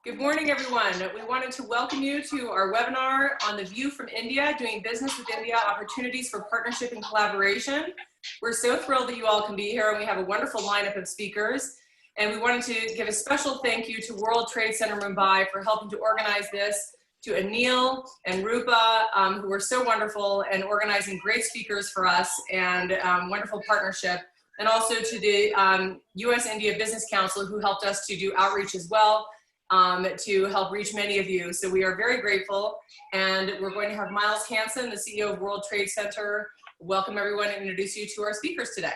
Good morning, everyone. We wanted to welcome you to our webinar on the view from India, doing business with India, opportunities for partnership and collaboration. We're so thrilled that you all can be here, and we have a wonderful lineup of speakers. And we wanted to give a special thank you to World Trade Center Mumbai for helping to organize this, to Anil and Rupa, who were so wonderful and organizing great speakers for us and wonderful partnership. And also to the US India Business Council, who helped us to do outreach as well, to help reach many of you. So we are very grateful. And we're going to have Miles Hansen, the CEO of World Trade Center, welcome everyone and introduce you to our speakers today.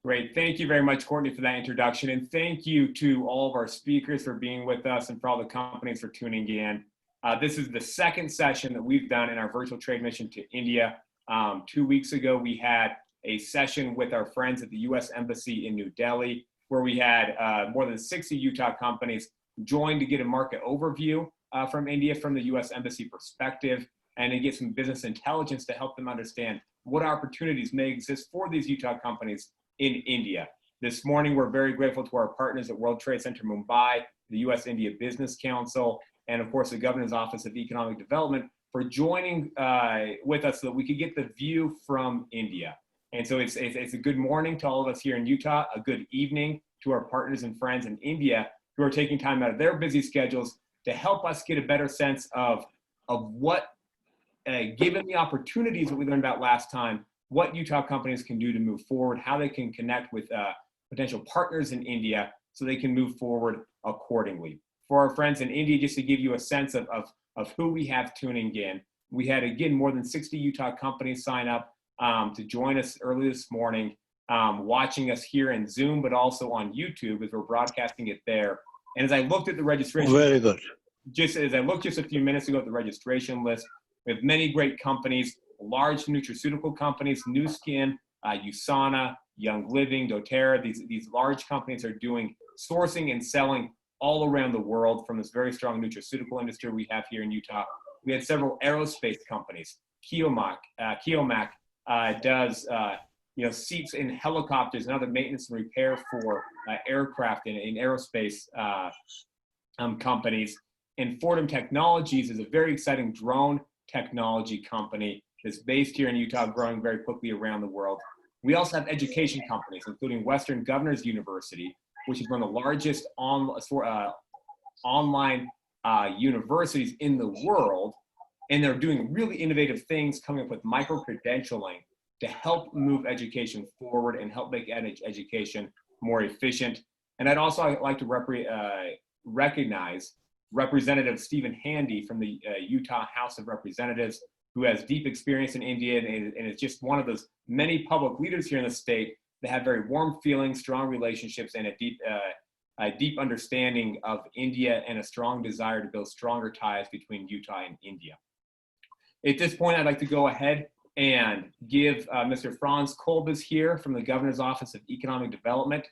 Great. Thank you very much, Courtney, for that introduction. And thank you to all of our speakers for being with us and for all the companies for tuning in. This is the second session that we've done in our virtual trade mission to India. 2 weeks ago, we had a session with our friends at the US Embassy in New Delhi, where we had more than 60 Utah companies join to get a market overview from India from the US Embassy perspective, and to get some business intelligence to help them understand what opportunities may exist for these Utah companies in India. This morning, we're very grateful to our partners at World Trade Center Mumbai, the US India Business Council, and of course the Governor's Office of Economic Development for joining with us so that we could get the view from India. And so it's a good morning to all of us here in Utah, a good evening to our partners and friends in India who are taking time out of their busy schedules to help us get a better sense of what, given the opportunities that we learned about last time, what Utah companies can do to move forward, how they can connect with potential partners in India so they can move forward accordingly. For our friends in India, just to give you a sense of who we have tuning in, we had, again, more than 60 Utah companies sign up to join us early this morning, watching us here in Zoom, but also on YouTube as we're broadcasting it there. And as I looked at the registration, very good. Just as I looked just a few minutes ago at the registration list, we have many great companies, large nutraceutical companies, Nu Skin, USANA, Young Living, doTERRA. These large companies are doing sourcing and selling all around the world from this very strong nutraceutical industry we have here in Utah. We had several aerospace companies. Keomac does seats in helicopters and other maintenance and repair for aircraft and aerospace companies. And Fordham Technologies is a very exciting drone technology company that's based here in Utah, growing very quickly around the world. We also have education companies, including Western Governors University, which is one of the largest online universities in the world. And they're doing really innovative things, coming up with micro-credentialing to help move education forward and help make education more efficient. And I'd also like to recognize Representative Stephen Handy from the Utah House of Representatives, who has deep experience in India and is just one of those many public leaders here in the state that have very warm feelings, strong relationships, and a deep understanding of India and a strong desire to build stronger ties between Utah and India. At this point, I'd like to go ahead and give Mr. Franz Kolbes here from the Governor's Office of Economic Development.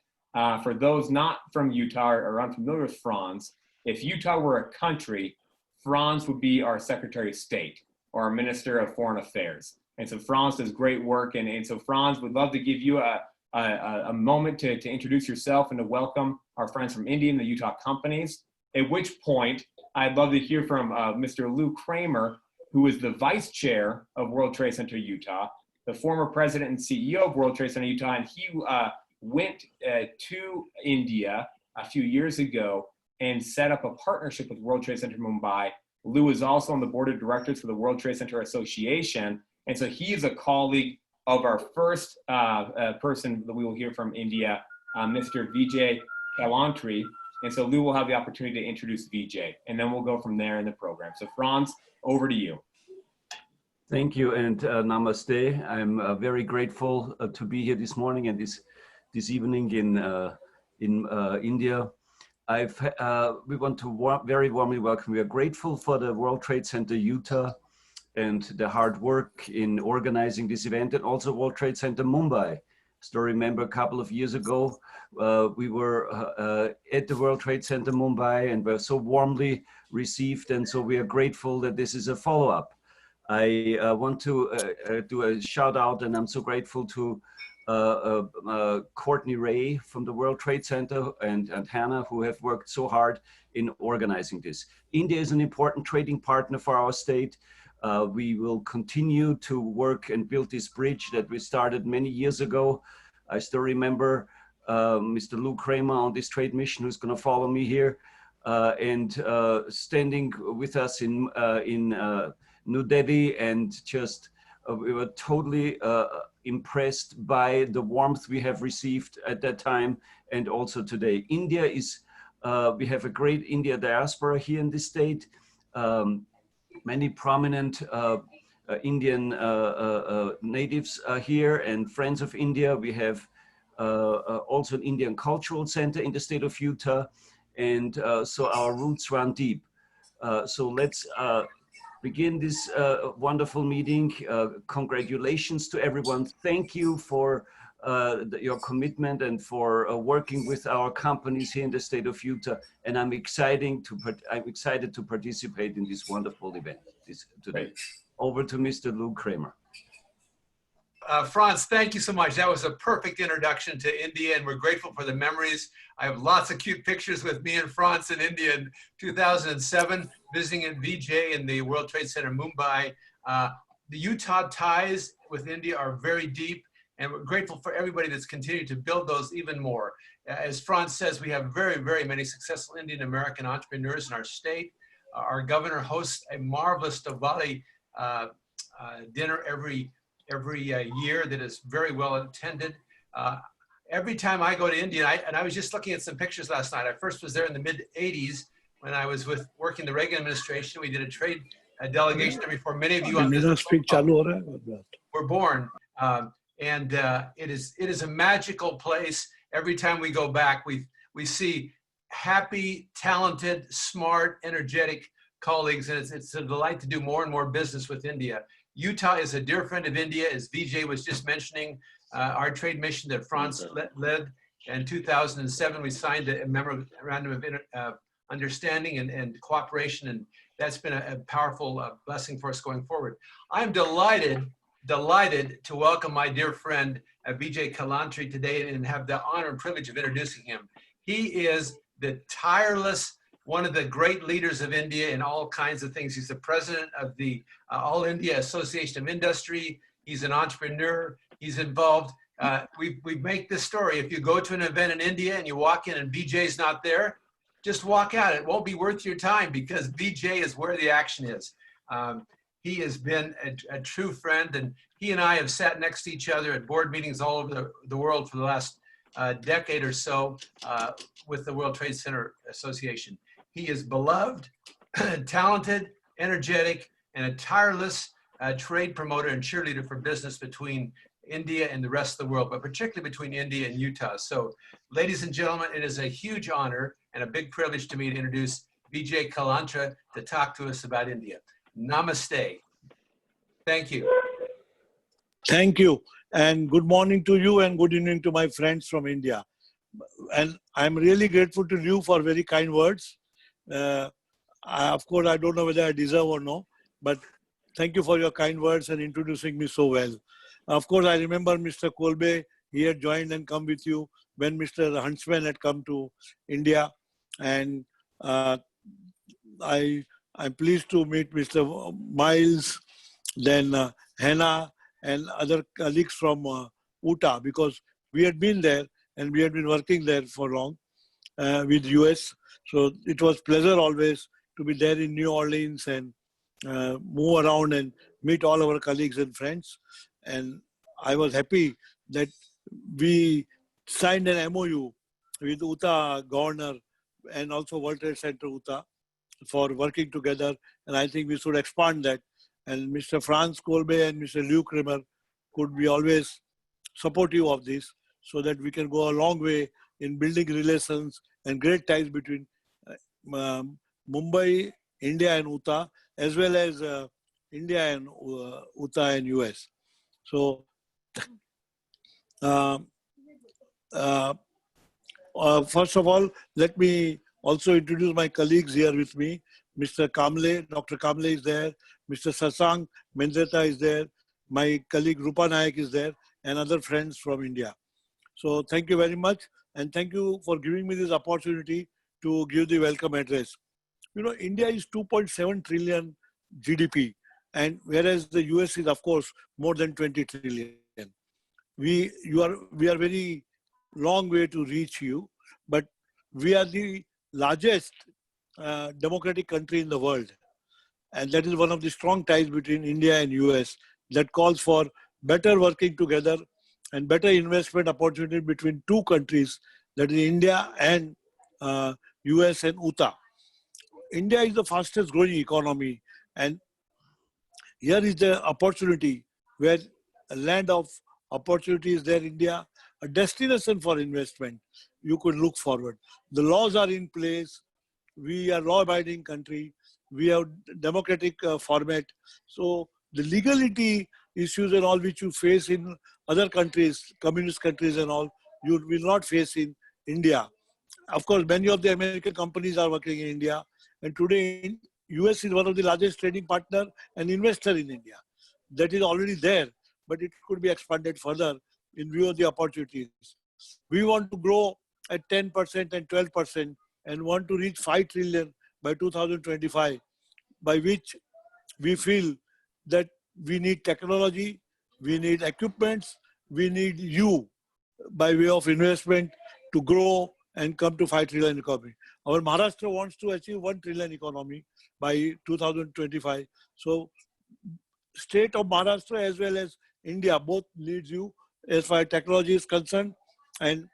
For those not from Utah or unfamiliar with Franz, if Utah were a country, Franz would be our Secretary of State or our Minister of Foreign Affairs. And so Franz does great work. And so Franz, would love to give you a moment to introduce yourself and to welcome our friends from India and the Utah companies, at which point I'd love to hear from Mr. Lou Kramer, who is the Vice Chair of World Trade Center Utah, the former President and CEO of World Trade Center Utah, and he went to India a few years ago and set up a partnership with World Trade Center Mumbai. Lou is also on the board of directors for the World Trade Center Association, and so he is a colleague of our first person that we will hear from India, Mr. Vijay Kalantri. And so Lou will have the opportunity to introduce Vijay, and then we'll go from there in the program. So Franz, over to you. Thank you, and namaste. I'm very grateful to be here this morning and this evening in India. We want to very warmly welcome. We are grateful for the World Trade Center Utah and the hard work in organizing this event, and also World Trade Center Mumbai. Still remember a couple of years ago, we were at the World Trade Center Mumbai and were so warmly received, and so we are grateful that this is a follow-up. I want to do a shout out, and I'm so grateful to Courtney Ray from the World Trade Center and Hannah, who have worked so hard in organizing this. India is an important trading partner for our state. We will continue to work and build this bridge that we started many years ago. I still remember Mr. Lou Kramer on this trade mission, who's going to follow me here, and standing with us in New Delhi, and just we were totally impressed by the warmth we have received at that time and also today. India is, we have a great India diaspora here in this state. Many prominent Indian natives are here and friends of India. We have also an Indian cultural center in the state of Utah. And so our roots run deep. So let's begin this wonderful meeting. Congratulations to everyone. Thank you for your commitment and for working with our companies here in the state of Utah. And I'm excited to participate in this wonderful event today. Great. Over to Mr. Lou Kramer. Franz, thank you so much. That was a perfect introduction to India, and we're grateful for the memories. I have lots of cute pictures with me and Franz in India in 2007, visiting at Vijay in the World Trade Center Mumbai. The Utah ties with India are very deep, and we're grateful for everybody that's continued to build those even more. As Franz says, we have very, very many successful Indian American entrepreneurs in our state. Our governor hosts a marvelous Diwali dinner every year that is very well attended. Every time I go to India, and I was just looking at some pictures last night. I first was there in the mid-'80s when I was working the Reagan administration. We did a trade delegation there before many of you on this were born. And it is a magical place. Every time we go back, we see happy, talented, smart, energetic colleagues, and it's a delight to do more and more business with India. Utah is a dear friend of India, as Vijay was just mentioning. Our trade mission that Franz led in 2007, we signed a memorandum of understanding and cooperation, and that's been a powerful blessing for us going forward. I'm delighted to welcome my dear friend Vijay Kalantri today and have the honor and privilege of introducing him. He is the tireless, one of the great leaders of India in all kinds of things. He's the president of the All India Association of Industry. He's an entrepreneur. He's involved. We make this story. If you go to an event in India and you walk in and Vijay's not there, just walk out. It won't be worth your time because Vijay is where the action is. He has been a true friend, and he and I have sat next to each other at board meetings all over the world for the last decade or so with the World Trade Center Association. He is beloved, talented, energetic, and a tireless trade promoter and cheerleader for business between India and the rest of the world, but particularly between India and Utah. So, ladies and gentlemen, it is a huge honor and a big privilege to me to introduce Vijay Kalantri to talk to us about India. Namaste. Thank you. Thank you. And good morning to you and good evening to my friends from India. And I'm really grateful to you for very kind words. Of course, I don't know whether I deserve or no, but thank you for your kind words and introducing me so well. Of course, I remember Mr. Kamble, he had joined and come with you when Mr. Huntsman had come to India. And I'm pleased to meet Mr. Miles, then Hannah and other colleagues from Utah, because we had been there and we had been working there for long with US. So it was pleasure always to be there in New Orleans and move around and meet all our colleagues and friends. And I was happy that we signed an MOU with Utah Governor and also World Trade Center Utah for working together. And I think we should expand that. And Mr. Franz Kolbe and Mr. Lou Kramer could be always supportive of this so that we can go a long way in building relations and great ties between Mumbai, India and Utah, as well as India and Utah and US. So, first of all, let me also introduce my colleagues here with me. Mr. Kamble, Dr. Kamble is there. Mr. Shashank, Mendiratta is there. My colleague Rupa Nayak is there. and other friends from India. So thank you very much. And thank you for giving me this opportunity to give the welcome address. You know, India is 2.7 trillion GDP, and whereas the US is, of course, more than 20 trillion. We are very long way to reach you, but we are the largest democratic country in the world. And that is one of the strong ties between India and US that calls for better working together and better investment opportunity between two countries, that is India and US and UTA. India is the fastest growing economy, and here is the opportunity where a land of opportunity is there, India, a destination for investment. You could look forward. The laws are in place. We are law-abiding country. We have democratic format. So the legality issues and all which you face in other countries, communist countries and all, you will not face in India. Of course, many of the American companies are working in India. And today, US is one of the largest trading partner and investor in India. That is already there, but it could be expanded further in view of the opportunities. We want to grow at 10% and 12% and want to reach 5 trillion by 2025, by which we feel that we need technology, we need equipments, we need you by way of investment to grow and come to 5 trillion economy. Our Maharashtra wants to achieve 1 trillion economy by 2025. So state of Maharashtra as well as India both needs you as far as technology is concerned. And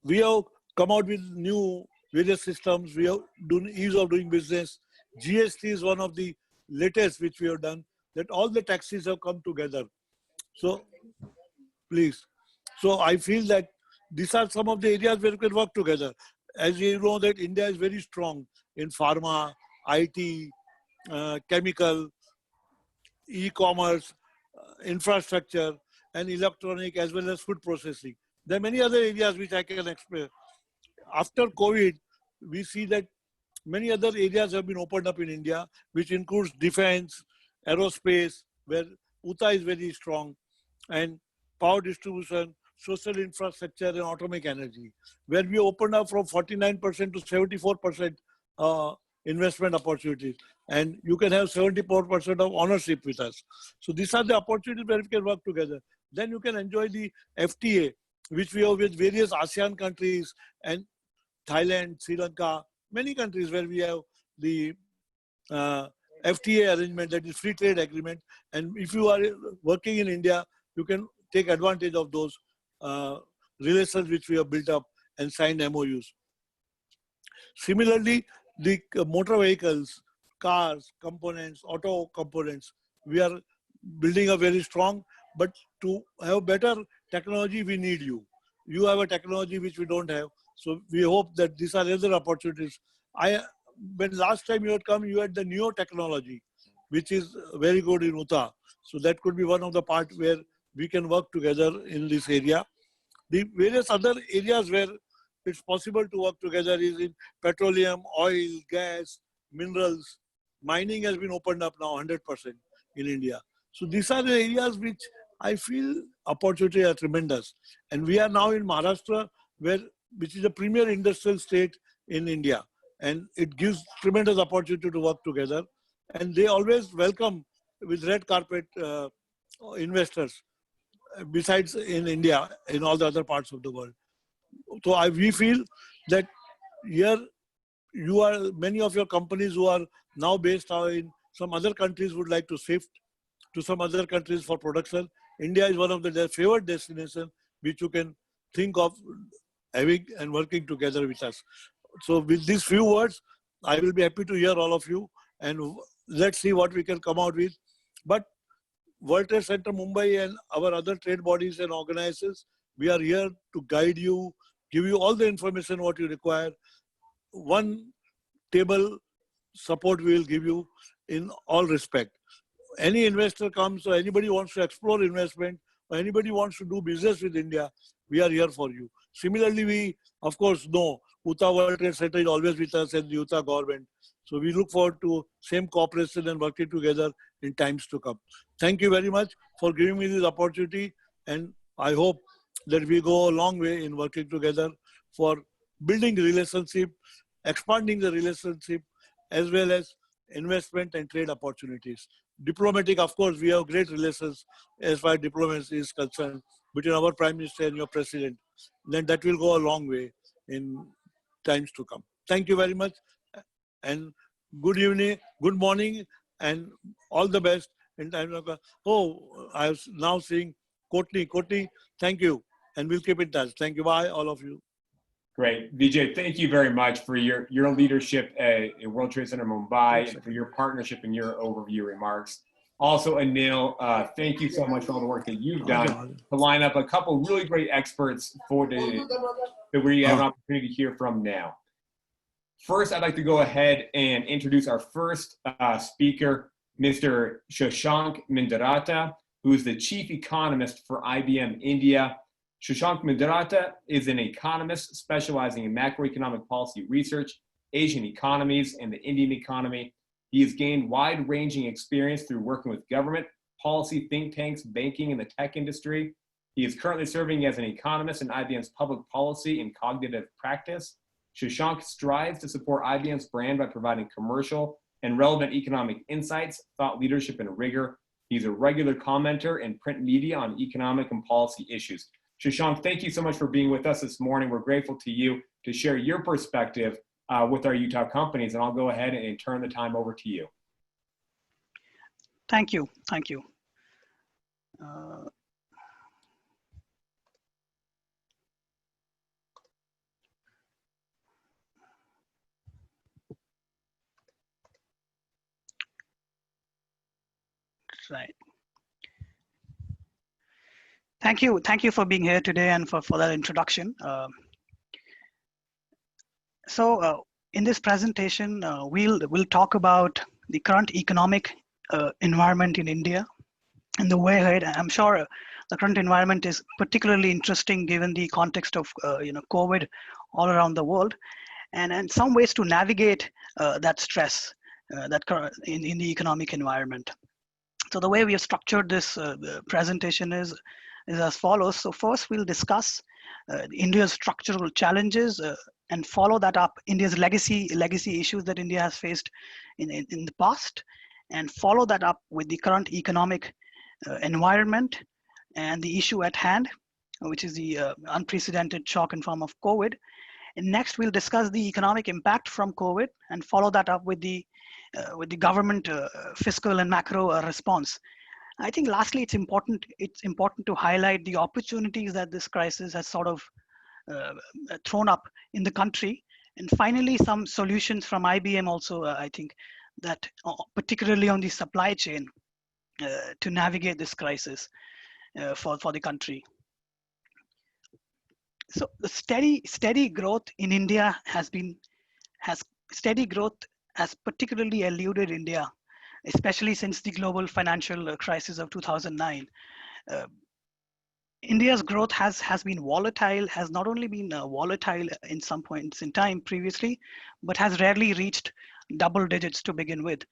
we have come out with new various systems. We have done ease of doing business. GST is one of the latest which we have done, that all the taxes have come together. So please. So I feel that these are some of the areas where we can work together. As you know that India is very strong in pharma, IT, chemical, e-commerce, infrastructure, and electronic as well as food processing. There are many other areas which I can explain. After COVID, we see that many other areas have been opened up in India, which includes defense, aerospace, where UTA is very strong, and power distribution, social infrastructure, and atomic energy, where we opened up from 49% to 74% investment opportunities. And you can have 74% of ownership with us. So these are the opportunities where we can work together. Then you can enjoy the FTA, which we have with various ASEAN countries and Thailand, Sri Lanka, many countries where we have the FTA arrangement, that is free trade agreement. And if you are working in India, you can take advantage of those relations which we have built up and signed MOUs. Similarly, the motor vehicles, cars, components, auto components, we are building a very strong, but to have better technology, we need you. You have a technology which we don't have. So we hope that these are other opportunities. When last time you had come, you had the Neo technology, which is very good in UTA. So that could be one of the parts where we can work together in this area. The various other areas where it's possible to work together is in petroleum, oil, gas, minerals. Mining has been opened up now 100% in India. So these are the areas which I feel opportunity are tremendous. And we are now in Maharashtra, which is a premier industrial state in India. And it gives tremendous opportunity to work together. And they always welcome with red carpet investors, besides in India, in all the other parts of the world. So we feel that here many of your companies who are now based in some other countries would like to shift to some other countries for production. India is one of their favored destinations which you can think of having and working together with us. So with these few words, I will be happy to hear all of you, and let's see what we can come out with. But World Trade Center Mumbai and our other trade bodies and organizations, we are here to guide you, give you all the information what you require. One table support we will give you in all respect. Any investor comes or anybody wants to explore investment or anybody wants to do business with India, we are here for you. Similarly, we of course know UTA World Trade Center is always with us and the UTA government. So we look forward to same cooperation and working together in times to come. Thank you very much for giving me this opportunity And I hope that we go a long way in working together for building relationship, expanding the relationship, as well as investment and trade opportunities. Diplomatic, of course, we have great relations as far as diplomacy is concerned between our Prime Minister and your President. Then that will go a long way in times to come. Thank you very much, and good evening, good morning, and all the best in time. Oh, I was now seeing Kotni. Kotni, thank you, and we'll keep in touch. Thank you. Bye, all of you. Great. Vijay, thank you very much for your leadership at World Trade Center Mumbai and for your partnership and your overview remarks. Also, Anil, thank you so much for all the work that you've done to line up a couple really great experts for that we have an opportunity to hear from now. First, I'd like to go ahead and introduce our first speaker, Mr. Shashank Mendiratta, who is the Chief Economist for IBM India. Shashank Mendiratta is an economist specializing in macroeconomic policy research, Asian economies, and the Indian economy. He has gained wide-ranging experience through working with government, policy think tanks, banking, and the tech industry. He is currently serving as an economist in IBM's public policy and cognitive practice. Shashank strives to support IBM's brand by providing commercial and relevant economic insights, thought leadership, and rigor. He's a regular commenter in print media on economic and policy issues. Shashank, thank you so much for being with us this morning. We're grateful to you to share your perspective with our Utah companies, and I'll go ahead and turn the time over to you. Thank you. Thank you. Right. Thank you. Thank you for being here today and for that introduction. In this presentation, we'll talk about the current economic environment in India and the way ahead. I'm sure the current environment is particularly interesting given the context of COVID all around the world, and some ways to navigate that stress in the economic environment. So the way we have structured this presentation is as follows. So first we'll discuss India's structural challenges and follow that up India's legacy issues that India has faced in the past, and follow that up with the current economic environment and the issue at hand, which is the unprecedented shock in form of COVID. And next we'll discuss the economic impact from COVID and follow that up with the government fiscal and macro response. I think lastly, it's important to highlight the opportunities that this crisis has sort of thrown up in the country. And finally, some solutions from IBM also, I think, that particularly on the supply chain to navigate this crisis for the country. So the steady growth in India has particularly eluded India, especially since the global financial crisis of 2009. India's growth has been volatile, has not only been volatile in some points in time previously, but has rarely reached double digits to begin with.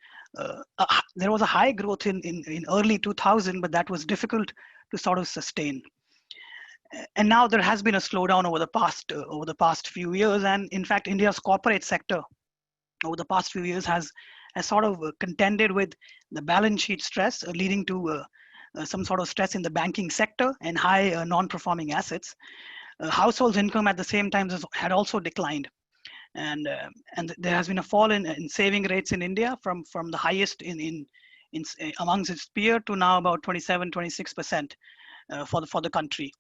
There was a high growth in early 2000, but that was difficult to sort of sustain. And now there has been a slowdown over the past few years, and in fact, India's corporate sector over the past few years has sort of contended with the balance sheet stress, leading to some sort of stress in the banking sector and high non-performing assets. Households' income at the same time had also declined, and there has been a fall in saving rates in India from the highest in amongst its peer to now about 27-26% for the country.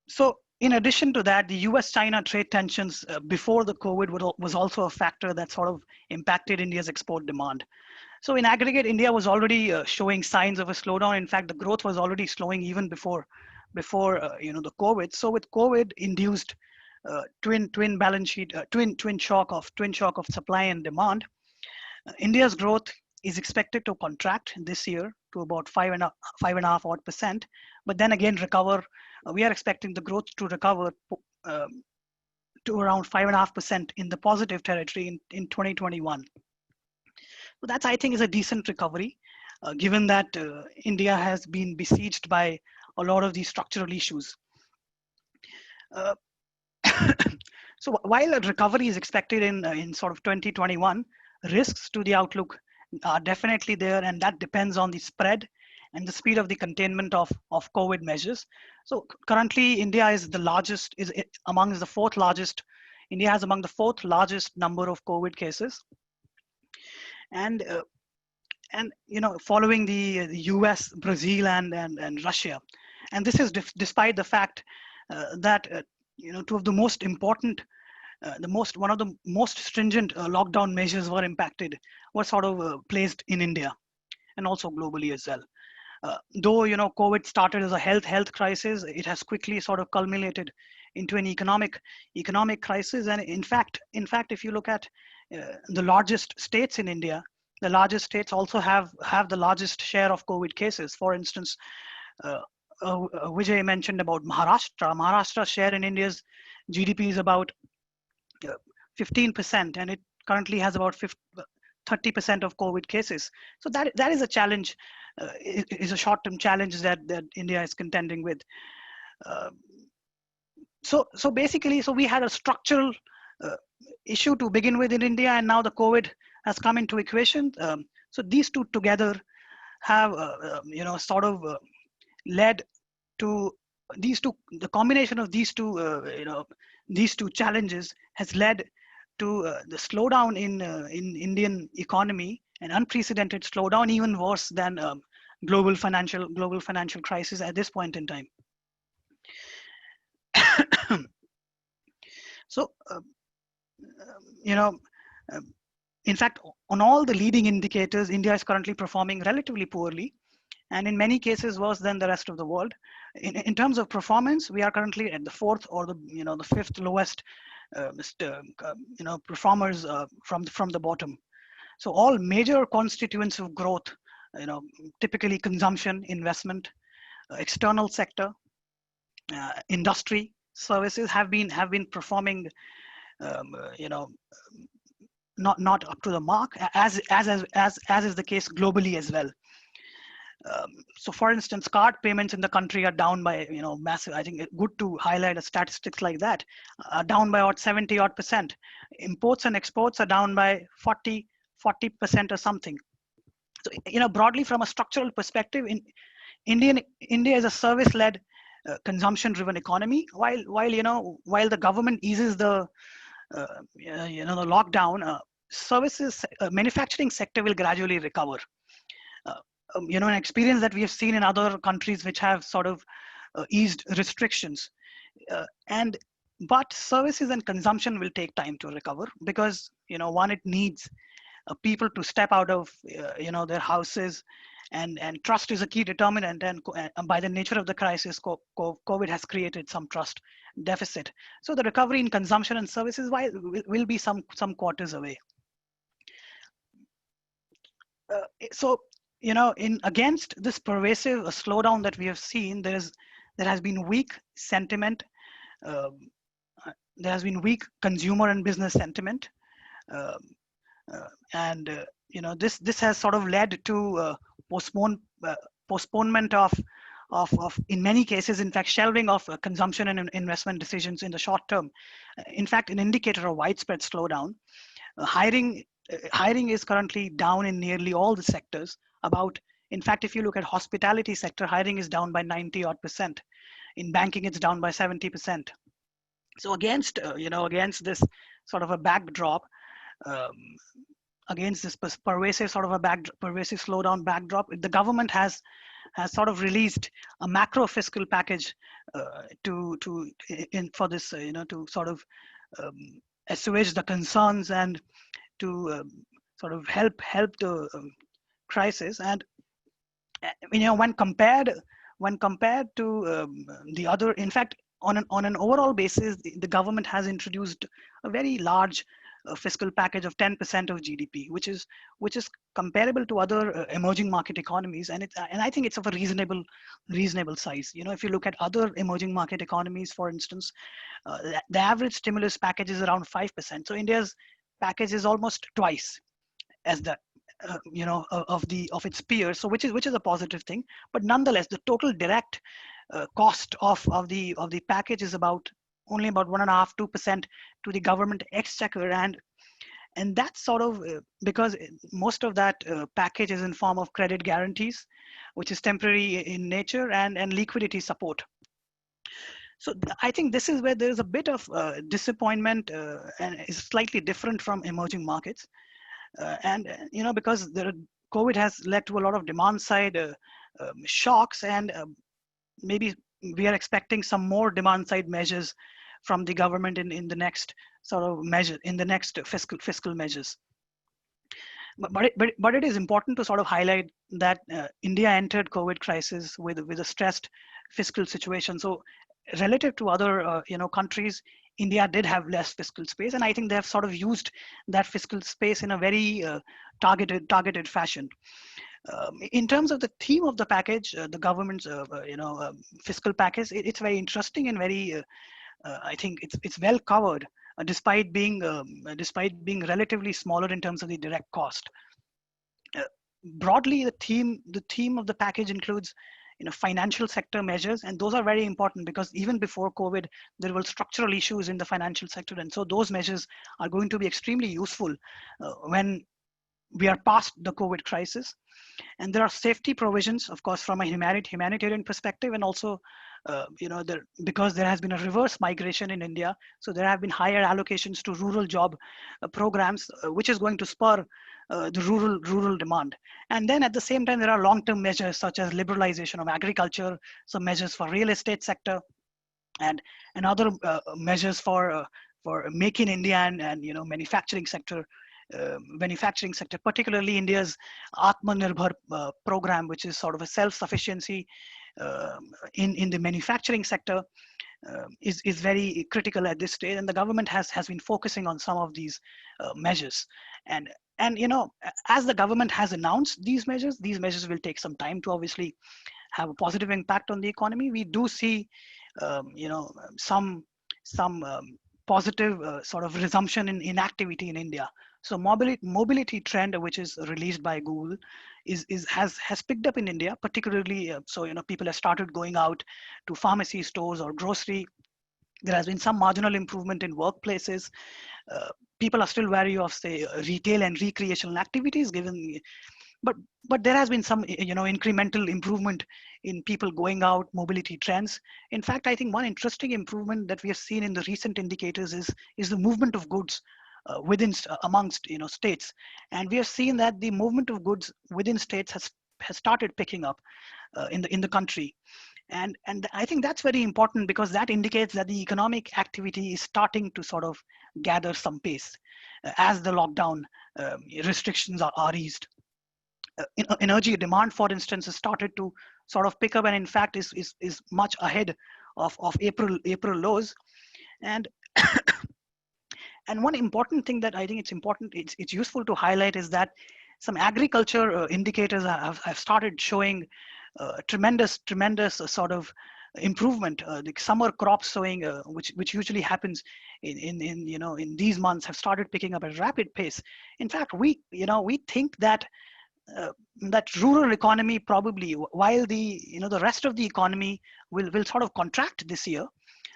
So in addition to that, the US-China trade tensions before the COVID was also a factor that sort of impacted India's export demand. So in aggregate, India was already showing signs of a slowdown. In fact, the growth was already slowing even before the COVID. So with COVID-induced twin shock of supply and demand, India's growth is expected to contract this year to about 5.5 odd %, but then again recover. We are expecting the growth to recover to around 5.5% in the positive territory in 2021. So that's, I think, is a decent recovery. given that India has been besieged by a lot of these structural issues. Uh, so while a recovery is expected in sort of 2021, risks to the outlook are definitely there, and that depends on the spread and the speed of the containment of COVID measures. So currently, India is the largest, among the fourth largest. India has among the fourth largest number of COVID cases, and following the US, Brazil, and Russia, and this is despite the fact that two of the most important, one of the most stringent lockdown measures were sort of placed in India and also globally as well. Though COVID started as a health crisis, it has quickly sort of culminated into an economic crisis. And in fact, if you look at the largest states in India, the largest states also have the largest share of COVID cases. For instance, Vijay mentioned about Maharashtra. Maharashtra's share in India's GDP is about 15%, and it currently has about 30% of COVID cases. So that is a challenge, is a short-term challenge that India is contending with. So basically, we had a structural issue to begin with in India, and now the COVID has come into equation. So these two together have, sort of led to the combination of these two challenges has led to the slowdown in Indian economy, an unprecedented slowdown, even worse than global financial crisis at this point in time. So, in fact, on all the leading indicators, India is currently performing relatively poorly, and in many cases worse than the rest of the world. In terms of performance, we are currently at the fourth or the fifth lowest performers from the bottom. So all major constituents of growth, typically consumption, investment, external sector, industry, services have been performing, not up to the mark, as is the case globally as well. So for instance, card payments in the country are down by, massive. I think it's good to highlight a statistics like that, down by about 70% odd. Imports and exports are down by 40% or something. So, broadly from a structural perspective, India is a service-led, consumption-driven economy. While the government eases the the lockdown, services, manufacturing sector will gradually recover. An experience that we have seen in other countries which have sort of eased restrictions, but services and consumption will take time to recover because one, it needs people to step out of their houses, and trust is a key determinant, and by the nature of the crisis, COVID has created some trust deficit. So the recovery in consumption and services will be some quarters away. So in against this pervasive slowdown that we have seen, there has been weak sentiment. There has been weak consumer and business sentiment, and this has sort of led to postponement of in many cases, in fact, shelving of consumption and investment decisions in the short term. In fact, an indicator of widespread slowdown. Hiring is currently down in nearly all the sectors. In fact, if you look at hospitality sector, hiring is down by 90% odd. In banking, it's down by 70%. So against this sort of a backdrop, against this pervasive slowdown backdrop, the government has sort of released a macro fiscal package for this, to sort of assuage the concerns and to sort of help the crisis. And when compared to the other, in fact, on an overall basis, the government has introduced a very large fiscal package of 10% of GDP, which is comparable to other emerging market economies, and I think it's of a reasonable size. If you look at other emerging market economies, for instance, the average stimulus package is around 5%. So India's package is almost twice as of its peers. So which is a positive thing. But nonetheless, the total direct cost of the package is about only about 1.5-2% to the government exchequer, and that's sort of because most of that package is in form of credit guarantees, which is temporary in nature, and liquidity support. So I think this is where there is a bit of disappointment and is slightly different from emerging markets. Because COVID has led to a lot of demand side shocks, and maybe we are expecting some more demand side measures from the government in the next sort of measure, in the next fiscal measures. But it is important to sort of highlight that India entered COVID crisis with a stressed fiscal situation. So relative to other countries, India did have less fiscal space, and I think they have sort of used that fiscal space in a very targeted fashion. In terms of the theme of the package, the government's fiscal package, it's very interesting and very I think it's well covered, despite being relatively smaller in terms of the direct cost. Broadly, the theme of the package includes financial sector measures, and those are very important because even before COVID, there were structural issues in the financial sector, and so those measures are going to be extremely useful when we are past the COVID crisis. And there are safety provisions, of course, from a humanitarian perspective, and also because there has been a reverse migration in India, so there have been higher allocations to rural job programs, which is going to spur the rural demand. And then at the same time, there are long-term measures such as liberalization of agriculture, some measures for real estate sector, and other measures for Make in India and manufacturing sector. Particularly India's Atmanirbhar program, which is sort of a self-sufficiency in the manufacturing sector, is very critical at this stage, and the government has been focusing on some of these measures. And as the government has announced these measures will take some time to obviously have a positive impact on the economy. We do see some positive sort of resumption in activity in India. So mobility trend, which is released by Google, has picked up in India, particularly people have started going out to pharmacy stores or grocery. There has been some marginal improvement in workplaces. People are still wary of, say, retail and recreational activities, but there has been some incremental improvement in people going out, mobility trends. In fact, I think one interesting improvement that we have seen in the recent indicators is the movement of goods amongst states, and we have seen that the movement of goods within states has started picking up in the country, and I think that's very important because that indicates that the economic activity is starting to sort of gather some pace as the lockdown restrictions are eased. Energy demand, for instance, has started to sort of pick up, and in fact is much ahead of April lows. And and one important thing that I think it's useful to highlight is that some agriculture indicators have started showing tremendous sort of improvement. The summer crops sowing, which usually happens in these months, have started picking up at a rapid pace. In fact, we think that that rural economy probably, while the rest of the economy will sort of contract this year,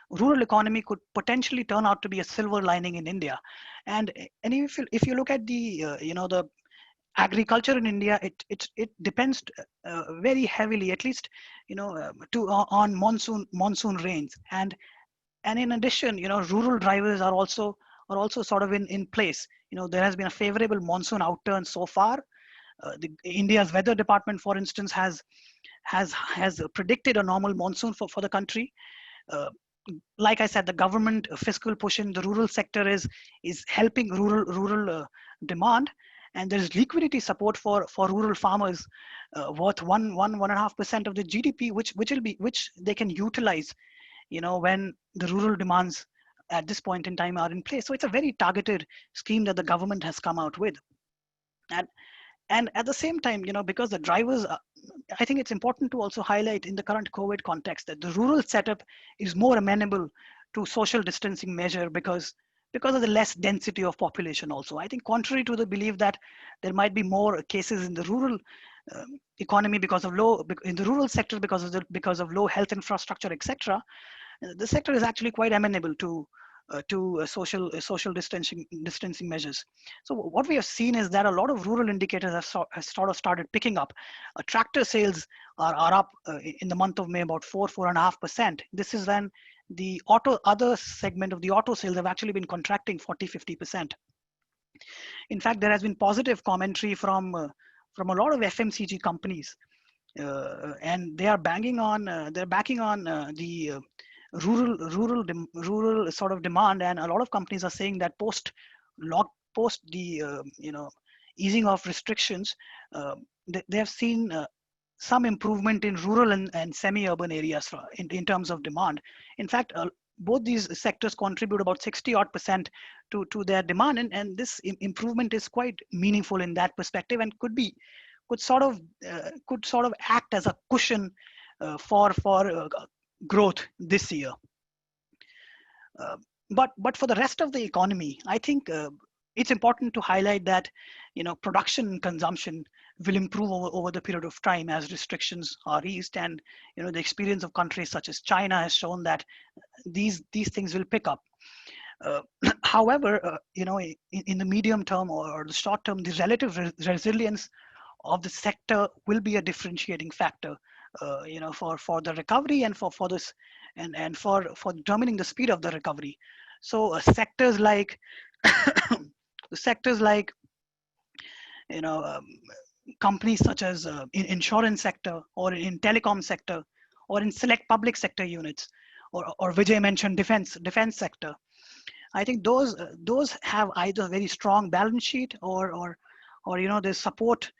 rural economy could potentially turn out to be a silver lining in India. And if you look at the agriculture in India, it depends very heavily, at least on monsoon rains, and in addition, rural drivers are also sort of in place. There has been a favorable monsoon outturn so far. India's weather department, for instance, has predicted a normal monsoon for the country. Like I said, the government fiscal push in the rural sector is helping rural demand, and there's liquidity support for rural farmers worth 1.5% of the GDP, which they can utilize, when the rural demands at this point in time are in place. So it's a very targeted scheme that the government has come out with, and at the same time, because the drivers, I think it's important to also highlight in the current COVID context that the rural setup is more amenable to social distancing measure because because of the less density of population also. I think contrary to the belief that there might be more cases in the rural economy because of in the rural sector because of low health infrastructure, etc. The sector is actually quite amenable to social distancing measures. So what we have seen is that a lot of rural indicators have sort of started picking up. Tractor sales are up in the month of May about 4.5%. This is when the other segment of the auto sales have actually been contracting 40-50%. In fact, there has been positive commentary from a lot of FMCG companies, and they are backing on the rural sort of demand, and a lot of companies are saying that post the easing of restrictions, they have seen some improvement in rural and semi-urban areas in terms of demand. In fact, both these sectors contribute about 60% to their demand, and this improvement is quite meaningful in that perspective, and could sort of act as a cushion for growth this year. But for the rest of the economy, I think it's important to highlight that production and consumption will improve over the period of time as restrictions are eased, and the experience of countries such as China has shown that these things will pick up. However, in the medium term or the short term, the relative resilience of the sector will be a differentiating factor, for the recovery and for this and for determining the speed of the recovery. So sectors like companies such as in insurance sector or in telecom sector or in select public sector units, or Vijay mentioned defense sector. I think those have either very strong balance sheet or they support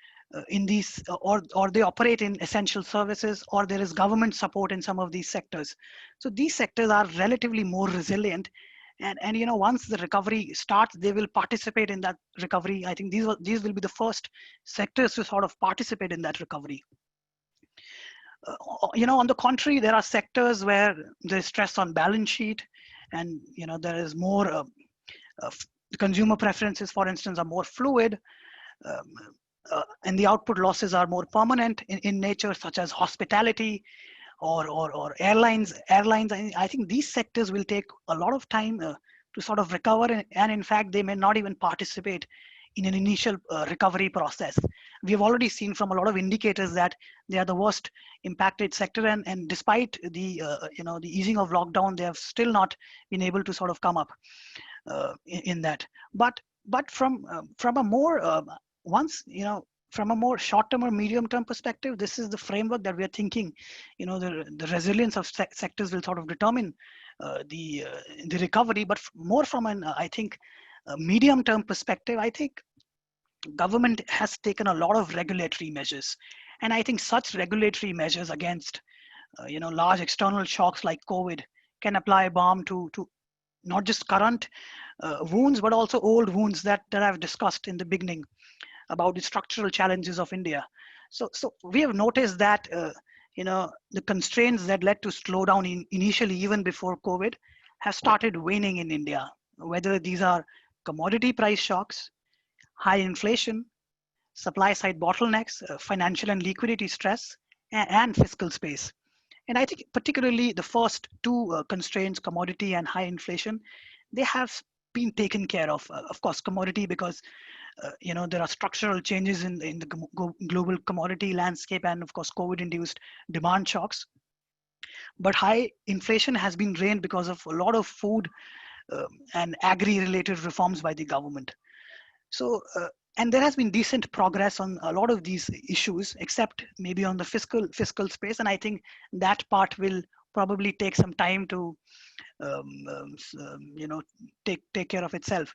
in these, or they operate in essential services, or there is government support in some of these sectors. So these sectors are relatively more resilient, and once the recovery starts, they will participate in that recovery. I think these will be the first sectors to sort of participate in that recovery. On the contrary, there are sectors where there's stress on balance sheet, and there is more consumer preferences, for instance, are more fluid, and the output losses are more permanent in nature, such as hospitality or airlines. I think these sectors will take a lot of time to sort of recover, and in fact, they may not even participate in an initial recovery process. We have already seen from a lot of indicators that they are the worst impacted sector, and despite the the easing of lockdown, they have still not been able to sort of come up in that. But from a more from a more short-term or medium-term perspective, this is the framework that we are thinking. The resilience of sectors will sort of determine the recovery. But more from an medium-term perspective, I think government has taken a lot of regulatory measures, and I think such regulatory measures against large external shocks like COVID can apply balm to not just current wounds, but also old wounds that I've discussed in the beginning about the structural challenges of India. So we have noticed that the constraints that led to slowdown initially, even before COVID, have started waning in India. Whether these are commodity price shocks, high inflation, supply side bottlenecks, financial and liquidity stress, and fiscal space. And I think particularly the first two constraints, commodity and high inflation, they have been taken care of. Of course, commodity because there are structural changes in the global commodity landscape, and of course COVID-induced demand shocks. But high inflation has been reined because of a lot of food and agri-related reforms by the government. So and there has been decent progress on a lot of these issues, except maybe on the fiscal space, and I think that part will probably take some time to take care of itself.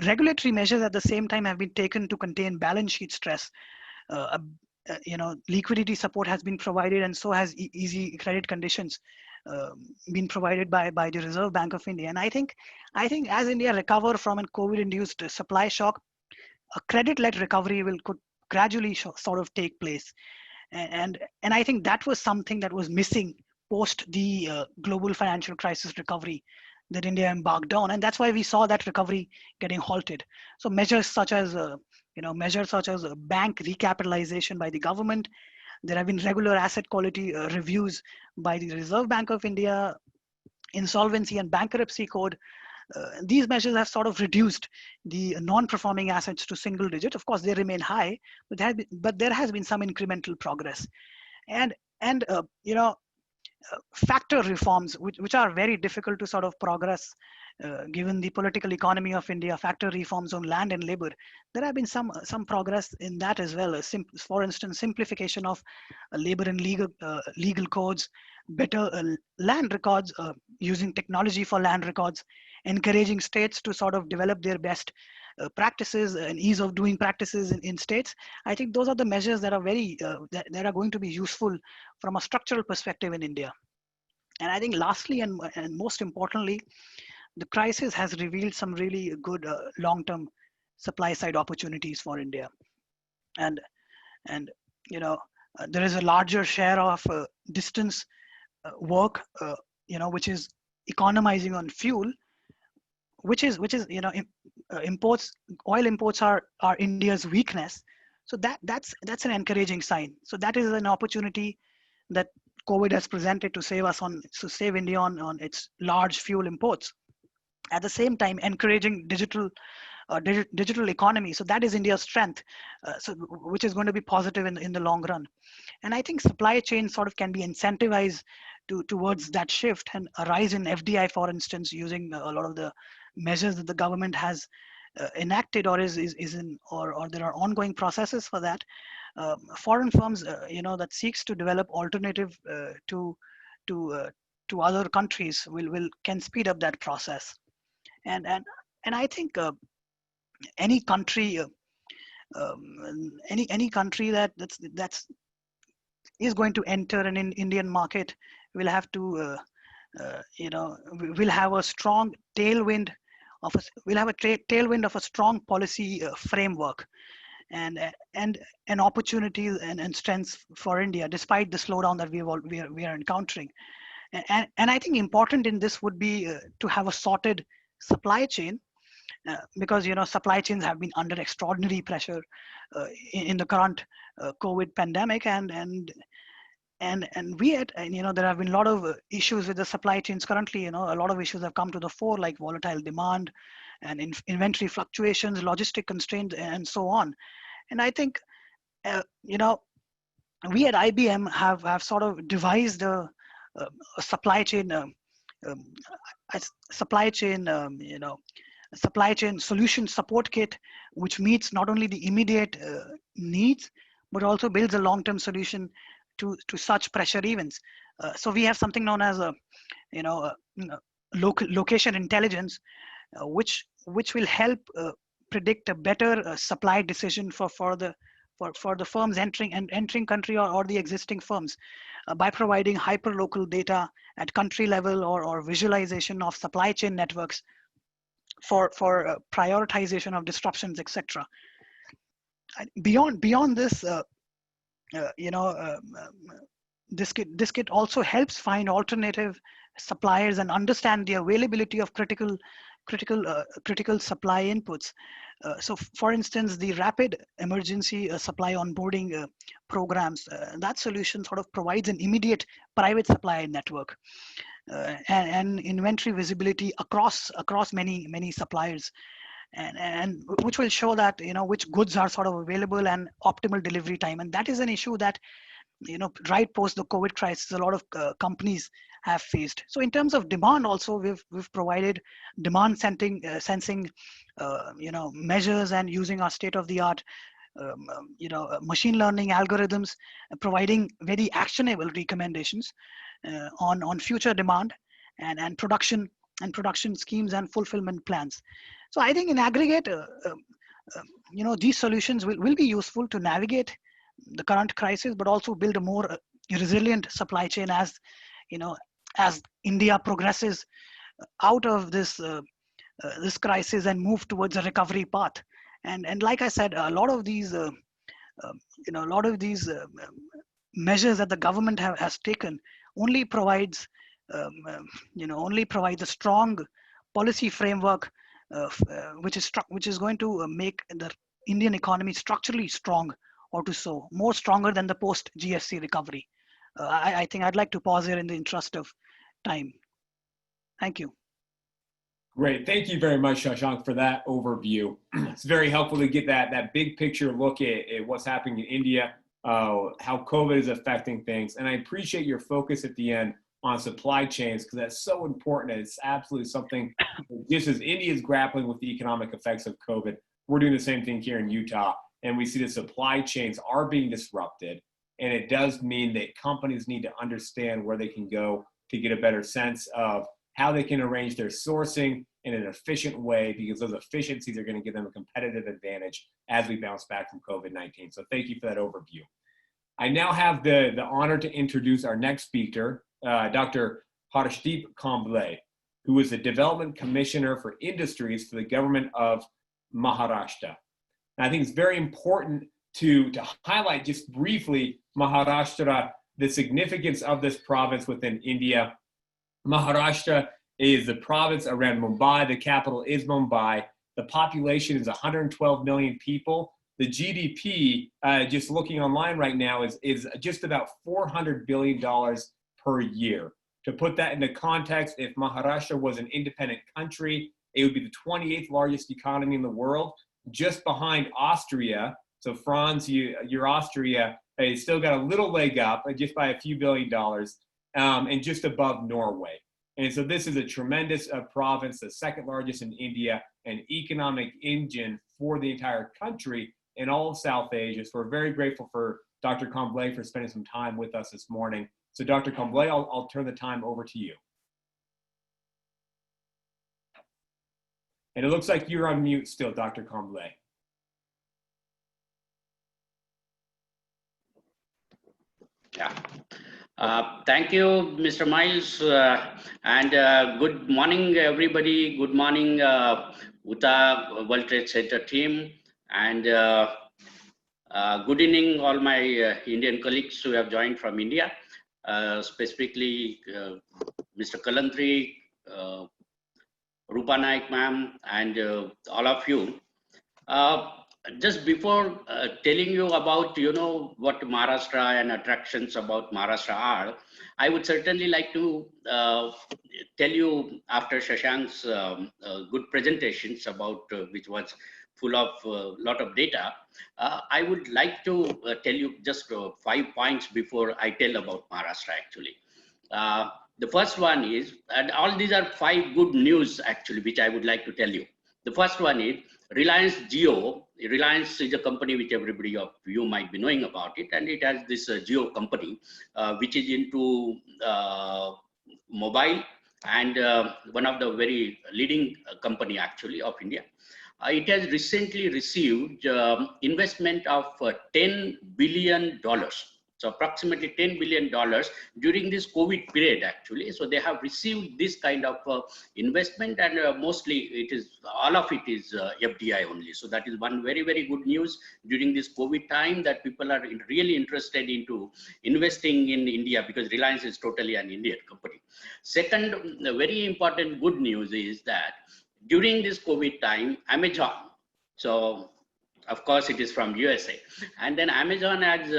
Regulatory measures at the same time have been taken to contain balance sheet stress. Liquidity support has been provided, and so has easy credit conditions been provided by the Reserve Bank of India. And I think as India recover from a COVID-induced supply shock, a credit-led recovery could gradually sort of take place. And I think that was something that was missing post the global financial crisis recovery. that India embarked on, and that's why we saw that recovery getting halted. So measures such as bank recapitalization by the government. There have been regular asset quality reviews by the Reserve Bank of India, insolvency and bankruptcy code. These measures have sort of reduced the non-performing assets to single digit. Of course, they remain high, but there has been some incremental progress. And factor reforms, which are very difficult to sort of progress given the political economy of India. Factor reforms on land and labor, there have been some progress in that as well. For instance, simplification of labor and legal codes, better land records, using technology for land records, encouraging states to sort of develop their best practices and ease of doing practices in states. I think those are the measures that are that are going to be useful from a structural perspective in India. And I think lastly and most importantly, the crisis has revealed some really good long-term supply side opportunities for India. And there is a larger share of distance work, which is economizing on fuel, which is imports. Oil imports are India's weakness. So that's an encouraging sign. So that is an opportunity that COVID has presented to save India on its large fuel imports. At the same time, encouraging digital economy. So that is India's strength, which is going to be positive in the long run. And I think supply chain sort of can be incentivized towards that shift, and a rise in FDI, for instance, using a lot of the measures that the government has enacted or is in, or there are ongoing processes for that. Foreign firms, that seeks to develop alternative to other countries can speed up that process. And I think any country that is going to enter an Indian market will have to will have a strong tailwind of a strong policy framework and an opportunity and strengths for India despite the slowdown that we are encountering. And I think important in this would be to have a sorted supply chain, because supply chains have been under extraordinary pressure in the current COVID pandemic, and there have been a lot of issues with the supply chains currently. A lot of issues have come to the fore, like volatile demand and inventory fluctuations, logistic constraints, and so on. And I think we at IBM have sort of devised a supply chain supply chain solution support kit, which meets not only the immediate needs, but also builds a long-term solution to such pressure events. So we have something known as location intelligence, which will help predict a better supply decision for the firms entering country or the existing firms by providing hyperlocal data at country level or visualization of supply chain networks for prioritization of disruptions, etc. Beyond this, this kit also helps find alternative suppliers and understand the availability of critical supply inputs. So for instance, the rapid emergency supply onboarding programs, that solution sort of provides an immediate private supply network and inventory visibility across many suppliers, and which will show that which goods are sort of available and optimal delivery time. And that is an issue that right post the COVID crisis, a lot of companies have faced. So in terms of demand, also we've provided demand sensing measures, and using our state-of-the-art machine learning algorithms, providing very actionable recommendations on future demand and production schemes and fulfillment plans. So I think in aggregate, these solutions will be useful to navigate the current crisis, but also build a more resilient supply chain as India progresses out of this crisis and move towards a recovery path. And like I said, a lot of these measures that the government has taken only provides a strong policy framework which is going to make the Indian economy structurally strong, or to so more stronger than the post GFC recovery. I think I'd like to pause here in the interest of time. Thank you. Great. Thank you very much, Shashank, for that overview. It's very helpful to get that big picture look at what's happening in India, how COVID is affecting things. And I appreciate your focus at the end on supply chains, because that's so important. And it's absolutely something, just as India is grappling with the economic effects of COVID, we're doing the same thing here in Utah. And we see the supply chains are being disrupted. And it does mean that companies need to understand where they can go to get a better sense of how they can arrange their sourcing in an efficient way, because those efficiencies are going to give them a competitive advantage as we bounce back from COVID-19. So thank you for that overview. I now have the honor to introduce our next speaker, Dr. Harshadeep Kamble, who is the Development Commissioner for Industries for the government of Maharashtra. And I think it's very important to highlight just briefly Maharashtra, the significance of this province within India. Maharashtra is the province around Mumbai. The capital is Mumbai. The population is 112 million people. The GDP, just looking online right now, is just about $400 billion per year. To put that into context, if Maharashtra was an independent country, it would be the 28th largest economy in the world, just behind Austria. So Franz, your Austria, it's still got a little leg up, just by a few $billion, and just above Norway. And so this is a tremendous province, the second largest in India, an economic engine for the entire country and all of South Asia. So we're very grateful for Dr. Kamble for spending some time with us this morning. So Dr. Kamble, I'll turn the time over to you. And it looks like you're on mute still, Dr. Kamble. Yeah. Thank you, Mr. Miles, and good morning, everybody. Good morning, Utah World Trade Center team, and good evening, all my Indian colleagues who have joined from India, specifically Mr. Kalantri, Rupa Naik ma'am, and all of you. Just before telling you about, what Maharashtra and attractions about Maharashtra are, I would certainly like to tell you, after Shashank's good presentations about which was full of a lot of data, I would like to tell you just 5 points before I tell about Maharashtra actually. The first one is, and all these are 5 good news actually, which I would like to tell you. The first one is Reliance Jio. Reliance is a company which everybody of you might be knowing about it, and it has this Jio company, which is into mobile, and one of the very leading company actually of India. It has recently received investment of $10 billion. So approximately $10 billion during this COVID period actually. So they have received this kind of investment, and mostly it is, all of it is FDI only. So that is one very, very good news during this COVID time, that people are really interested into investing in India, because Reliance is totally an Indian company. Second, very important good news is that during this COVID time, Amazon, so of course, it is from USA, and then Amazon has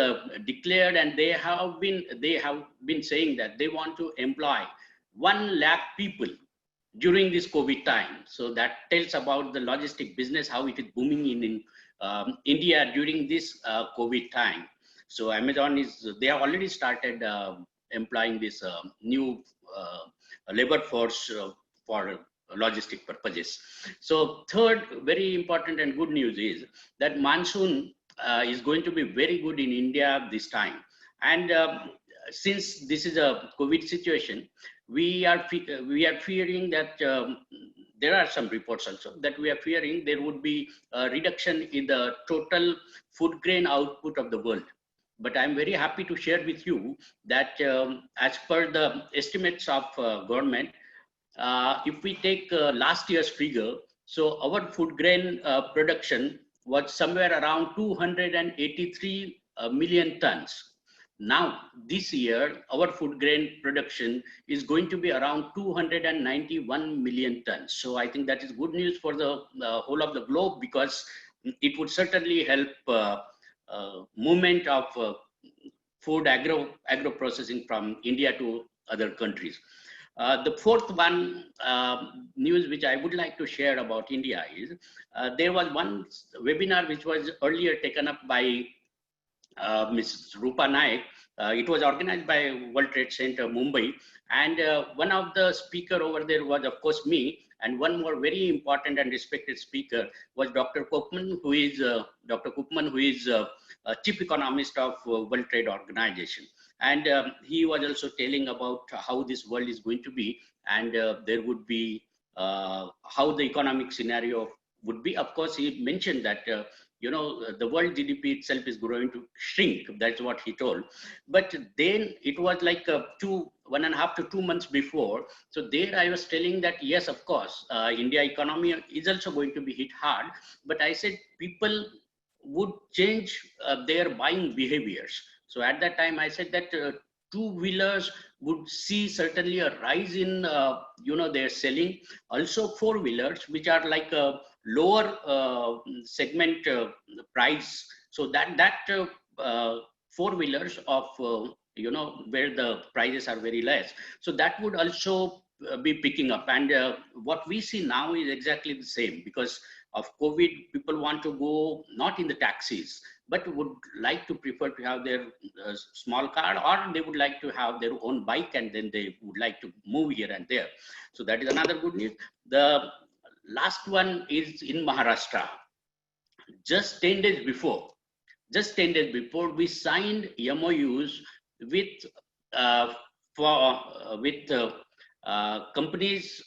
declared, and they have been saying that they want to employ 1 lakh people during this COVID time. So that tells about the logistic business, how it is booming in India during this COVID time. So Amazon they have already started employing this new labor force for logistic purposes. So third, very important and good news is that monsoon is going to be very good in India this time. And since this is a COVID situation, we are fearing that there are some reports also that we are fearing there would be a reduction in the total food grain output of the world. But I'm very happy to share with you that as per the estimates of government, if we take last year's figure, so our food grain production was somewhere around 283 million tons. Now, this year, our food grain production is going to be around 291 million tons. So I think that is good news for the whole of the globe, because it would certainly help movement of food agro processing from India to other countries. The fourth one news which I would like to share about India is there was one webinar which was earlier taken up by Ms. Rupa Naik. It was organized by World Trade Center Mumbai, and one of the speaker over there was of course me, and one more very important and respected speaker was Dr. Koopman, who is Chief Economist of World Trade Organization. And he was also telling about how this world is going to be, and there would be how the economic scenario would be. Of course, he mentioned that the world GDP itself is going to shrink. That's what he told. But then it was like 1.5 to 2 months before. So there I was telling that, yes, of course, India economy is also going to be hit hard. But I said people would change their buying behaviors. So at that time I said that two-wheelers would see certainly a rise in their selling. Also four-wheelers, which are like a lower segment price. So that four-wheelers of where the prices are very less. So that would also be picking up. And what we see now is exactly the same. Because of COVID, people want to go not in the taxis, but would like to prefer to have their small car, or they would like to have their own bike, and then they would like to move here and there. So that is another good news. The last one is in Maharashtra. Just 10 days before, we signed MOUs with companies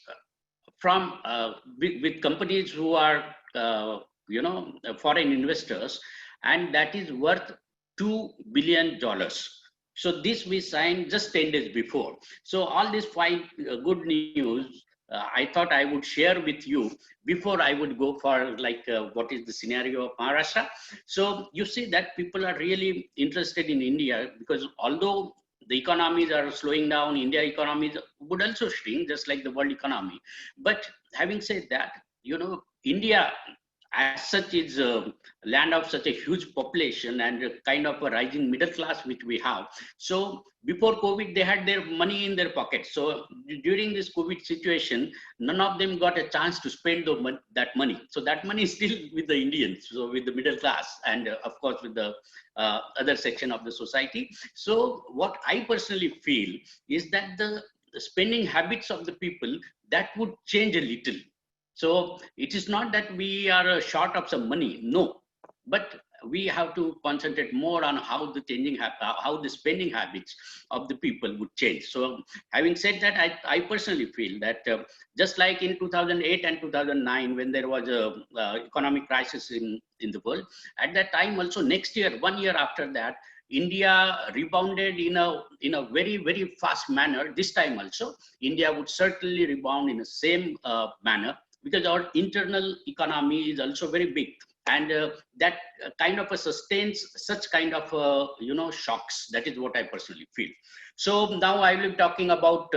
from with companies who are foreign investors, and that is worth $2 billion. So this we signed just 10 days before. So all these 5 good news I thought I would share with you before I would go for what is the scenario of Maharashtra. So you see that people are really interested in India, because although the economies are slowing down, India economies would also shrink just like the world economy. But having said that, India as such is a land of such a huge population and a kind of a rising middle class which we have. So before COVID, they had their money in their pockets. So during this COVID situation, none of them got a chance to spend that money. So that money is still with the Indians, so with the middle class, and of course with the other section of the society. So what I personally feel is that the spending habits of the people, that would change a little. So it is not that we are short of some money, no, but we have to concentrate more on how the spending habits of the people would change. So having said that, I personally feel that just like in 2008 and 2009, when there was a economic crisis in the world, at that time also next year, 1 year after that, India rebounded in a very, very fast manner. This time also, India would certainly rebound in the same manner, because our internal economy is also very big, and that kind of sustains such kind of shocks. That is what I personally feel. So now I will be talking about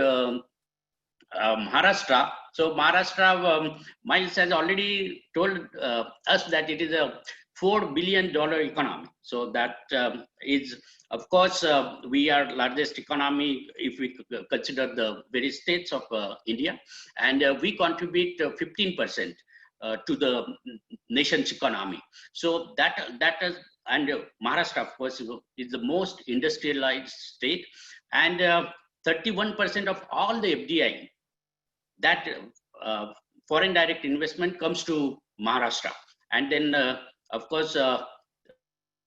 Maharashtra. So Maharashtra, Miles has already told us that it is a $4 billion economy. So that is, of course, we are largest economy if we consider the various states of India, and we contribute 15% to the nation's economy. So that is, and Maharashtra, of course, is the most industrialized state, and 31% of all the FDI, that foreign direct investment, comes to Maharashtra. And then, of course,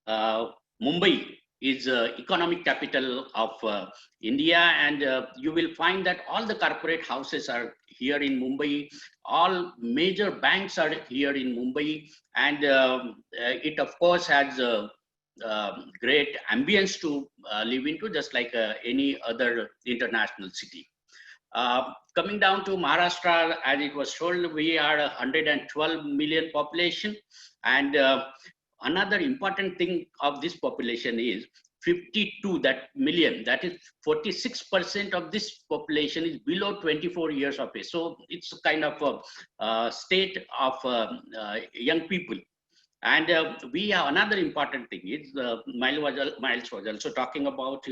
Mumbai is economic capital of India, and you will find that all the corporate houses are here in Mumbai, all major banks are here in Mumbai, and it of course has a great ambience to live into, just like any other international city. Coming down to Maharashtra, as it was told, we are 112 million population, and another important thing of this population is 52 million, that is 46% of this population is below 24 years of age. So it's kind of a state of young people. And we have another important thing is Miles was also talking about,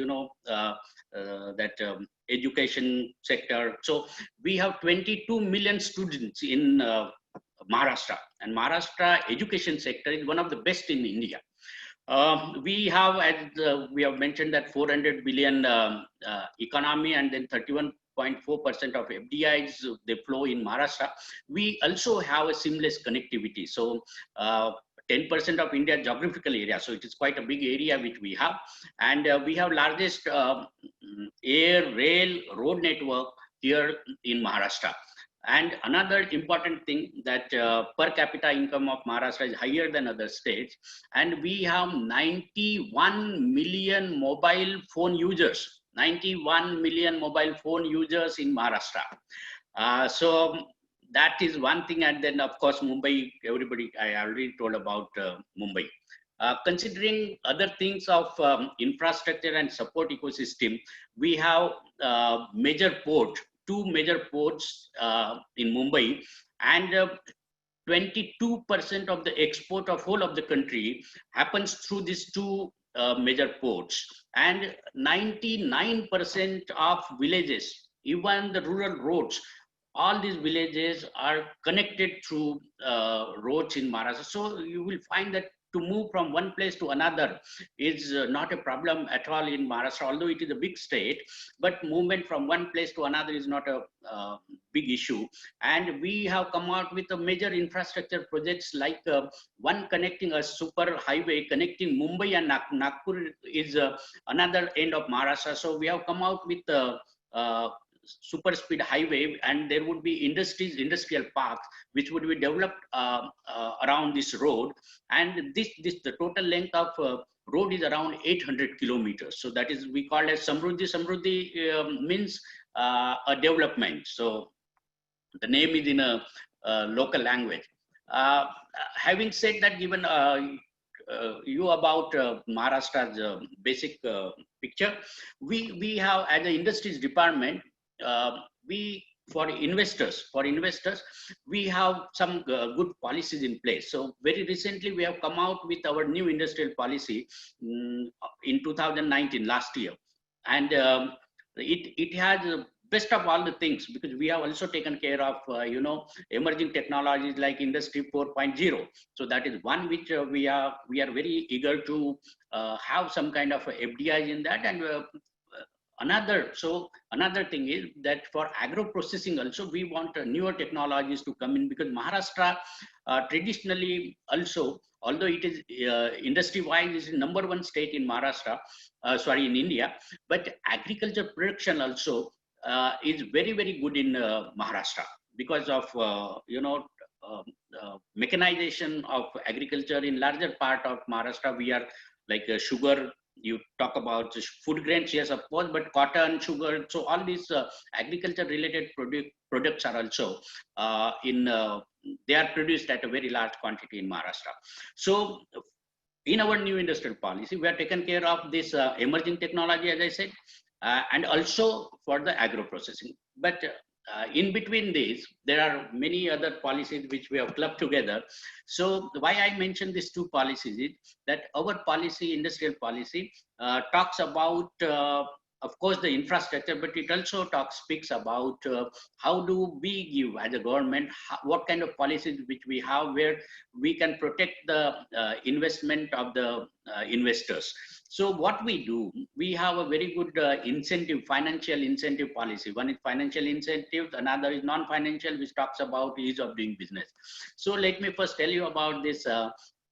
that education sector. So we have 22 million students in Maharashtra, and Maharashtra education sector is one of the best in India. We have, as we have mentioned, that 400 billion economy, and then 31.4% of FDIs, they flow in Maharashtra. We also have a seamless connectivity. So 10% of India geographical area. So it is quite a big area which we have. And we have largest air, rail, road network here in Maharashtra. And another important thing that per capita income of Maharashtra is higher than other states. And we have 91 million mobile phone users, 91 million mobile phone users in Maharashtra. So that is one thing. And then of course, Mumbai, everybody, I already told about Mumbai. Considering other things of infrastructure and support ecosystem, we have two major ports in Mumbai, and 22% of the export of whole of the country happens through these two major ports, and 99% of villages, even the rural roads, all these villages are connected through roads in Maharashtra. So you will find that to move from one place to another is not a problem at all in Maharashtra, although it is a big state, but movement from one place to another is not a big issue. And we have come out with a major infrastructure projects, like one connecting a super highway connecting Mumbai and Nagpur is another end of Maharashtra. So we have come out with super speed highway, and there would be industrial parks which would be developed around this road. And the total length of road is around 800 kilometers. So that is, we call it Samruddhi. Samruddhi means a development. So the name is in a local language. Having said that, given you about Maharashtra's basic picture, we have, as the industries department, for investors, we have some good policies in place. So very recently, we have come out with our new industrial policy in 2019, last year. And it has best of all the things, because we have also taken care of, emerging technologies like Industry 4.0. So that is one which we are very eager to have some kind of FDIs in that. And another thing is that for agro processing also, we want newer technologies to come in, because Maharashtra traditionally also, although it is industry-wise is the #1 state in in India, but agriculture production also is very, very good in Maharashtra, because of mechanization of agriculture in larger part of Maharashtra. We are like sugar. You talk about food grains, yes, of course, but cotton, sugar. So all these agriculture related products are also they are produced at a very large quantity in Maharashtra. So in our new industrial policy, we are taken care of this emerging technology, as I said, and also for the agro processing. But in between these, there are many other policies which we have clubbed together. So why I mentioned these two policies is that our policy, industrial policy, talks about, of course, the infrastructure, but it also speaks about how do we give as a government, what kind of policies which we have where we can protect the investment of the investors. So what we do, we have a very good financial incentive policy. One is financial incentive, another is non-financial, which talks about ease of doing business. So let me first tell you about this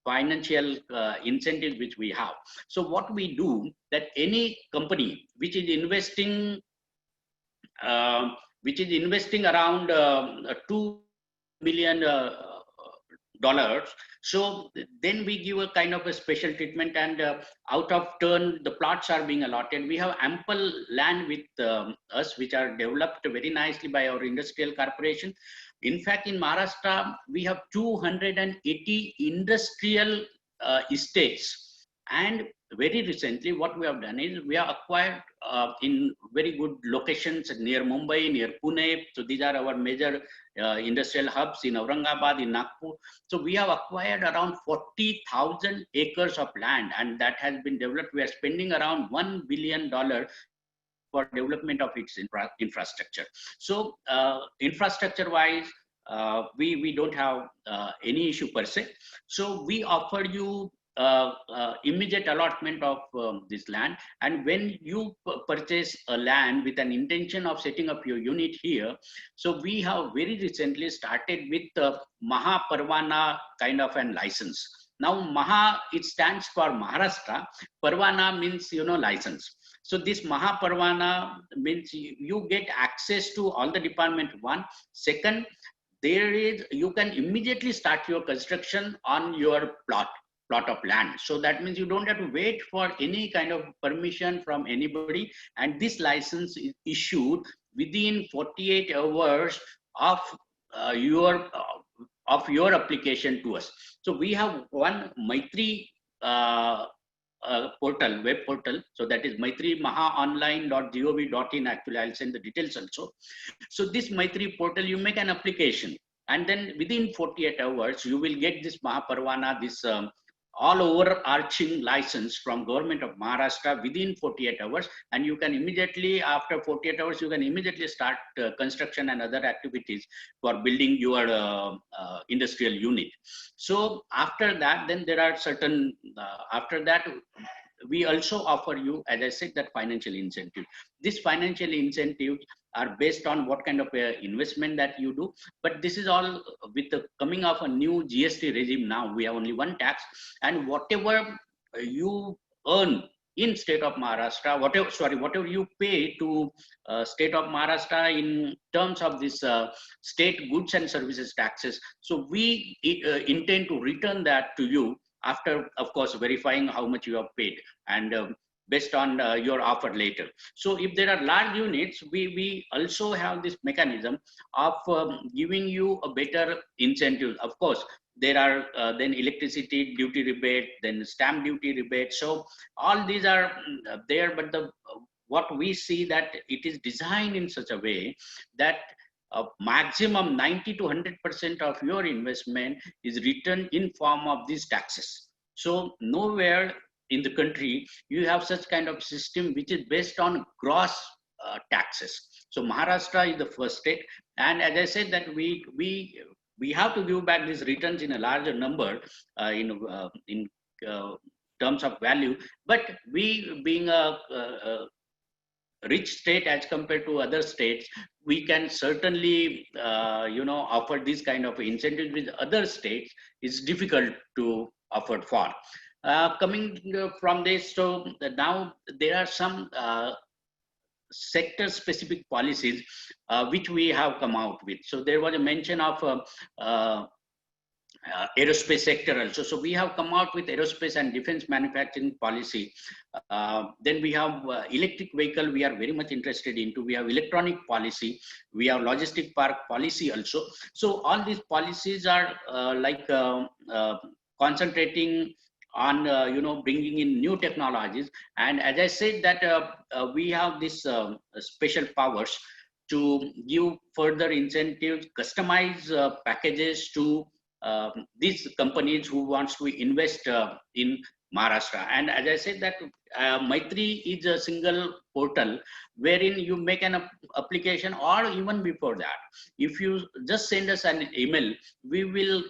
financial incentive which we have. So what we do, that any company which is investing around $2 million, so then we give a kind of a special treatment, and out of turn the plots are being allotted. We have ample land with us, which are developed very nicely by our industrial corporation. In fact, in Maharashtra, we have 280 industrial estates, and very recently, what we have done is we have acquired in very good locations near Mumbai, near Pune. So these are our major industrial hubs in Aurangabad, in Nagpur. So we have acquired around 40,000 acres of land, and that has been developed. We are spending around $1 billion for development of its infrastructure. So infrastructure wise, we don't have any issue per se. So we offer you immediate allotment of this land, and when you purchase a land with an intention of setting up your unit here, so we have very recently started with Maha Parwana kind of an license. Now Maha, it stands for Maharashtra. Parwana means, you know, license. So this Maha Parwana means you get access to all the department. One, second, you can immediately start your construction on your plot of land. So that means you don't have to wait for any kind of permission from anybody. And this license is issued within 48 hours of your application to us. So we have one Maitri portal, web portal. So that is maitrimahaonline.gov.in. Actually, I'll send the details also. So this Maitri portal, you make an application, and then within 48 hours, you will get this Mahaparwana, this all overarching license from government of Maharashtra within 48 hours. And you can immediately, after 48 hours, you can immediately start construction and other activities for building your industrial unit. So after that, then there are certain, after that, we also offer you, as I said, that financial incentive. This financial incentive are based on what kind of investment that you do. But this is all with the coming of a new GST regime. Now we have only one tax, and whatever you earn in state of Maharashtra, whatever you pay to state of Maharashtra in terms of this state goods and services taxes. So we intend to return that to you after, of course, verifying how much you have paid, and based on your offer later. So if there are large units, we also have this mechanism of giving you a better incentive. Of course, there are then electricity duty rebate, then stamp duty rebate. So all these are there, but what we see that it is designed in such a way that maximum 90 to 100% of your investment is returned in form of these taxes. So nowhere in the country you have such kind of system which is based on gross taxes. So Maharashtra is the first state, and as I said that we have to give back these returns in a larger number in terms of value. But we, being a rich state as compared to other states, we can certainly offer this kind of incentives with other states. It's difficult to offer for. Coming from this, so now there are some sector specific policies which we have come out with. So there was a mention of aerospace sector also. So we have come out with aerospace and defense manufacturing policy. Then we have electric vehicle we are very much interested into. We have electronic policy. We have logistic park policy also. So all these policies are concentrating on bringing in new technologies. And as I said that we have this special powers to give further incentives, customize packages to these companies who wants to invest in Maharashtra. And as I said that Maitri is a single portal wherein you make an application, or even before that, if you just send us an email, we will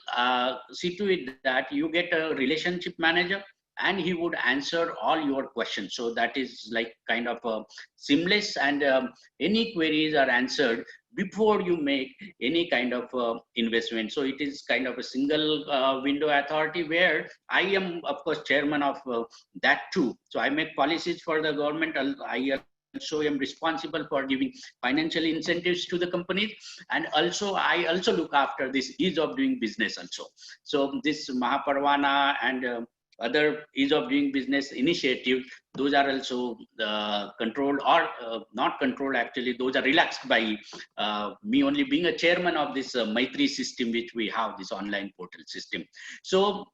see to it that you get a relationship manager and he would answer all your questions. So that is like kind of seamless, and any queries are answered before you make any kind of investment. So it is kind of a single window authority where I am, of course, chairman of that too. So I make policies for the government. I also am responsible for giving financial incentives to the companies, and also I also look after this ease of doing business also. So this Mahaparwana and other ease of doing business initiative, those are also controlled or not controlled, actually those are relaxed by me only being a chairman of this Maitri system which we have, this online portal system. So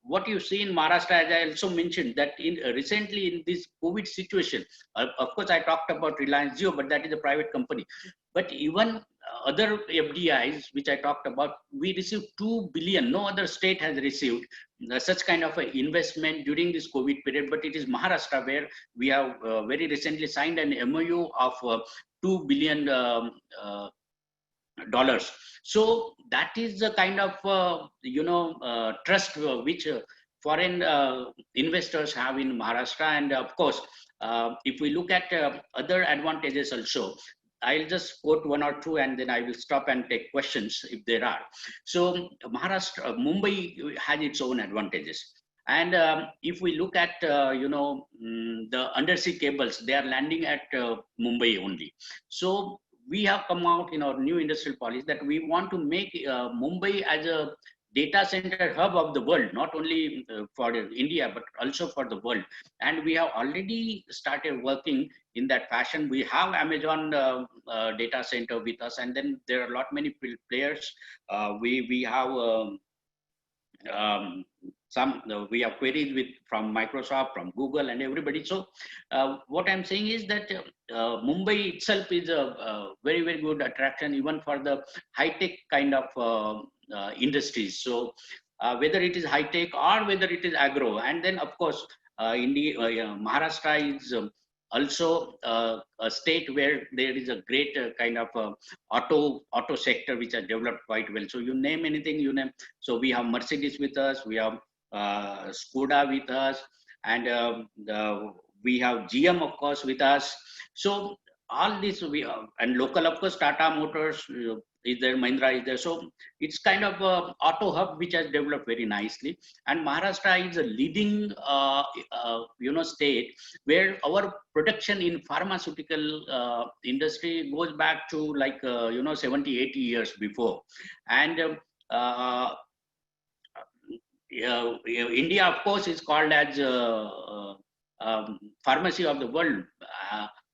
what you see in Maharashtra, as I also mentioned, that recently in this COVID situation, of course, I talked about Reliance Jio, but that is a private company. But even other FDIs, which I talked about, we received 2 billion. No other state has received such kind of an investment during this COVID period, but it is Maharashtra where we have very recently signed an MOU of $2 billion. Dollars. So that is the kind of trust which foreign investors have in Maharashtra. And of course, if we look at other advantages also, I'll just quote one or two and then I will stop and take questions if there are. So Maharashtra, Mumbai has its own advantages. And if we look at, the undersea cables, they are landing at Mumbai only. So we have come out in our new industrial policy that we want to make Mumbai as a data center hub of the world, not only for India, but also for the world. And we have already started working in that fashion. We have Amazon data center with us, and then there are a lot many players. We have we have queries from Microsoft, from Google, and everybody. So what I'm saying is that Mumbai itself is a very, very good attraction, even for the high-tech kind of industries. So whether it is high-tech or whether it is agro, and then of course, Maharashtra is also a state where there is a great kind of auto sector which has developed quite well. So you name anything, you name. So we have Mercedes with us, we have Skoda with us, and we have GM of course with us. So all this we have, and local of course Tata Motors is there, Mahindra is there. So it's kind of a auto hub which has developed very nicely. And Maharashtra is a leading state where our production in pharmaceutical industry goes back to like 70, 80 years before. And India, of course, is called as pharmacy of the world.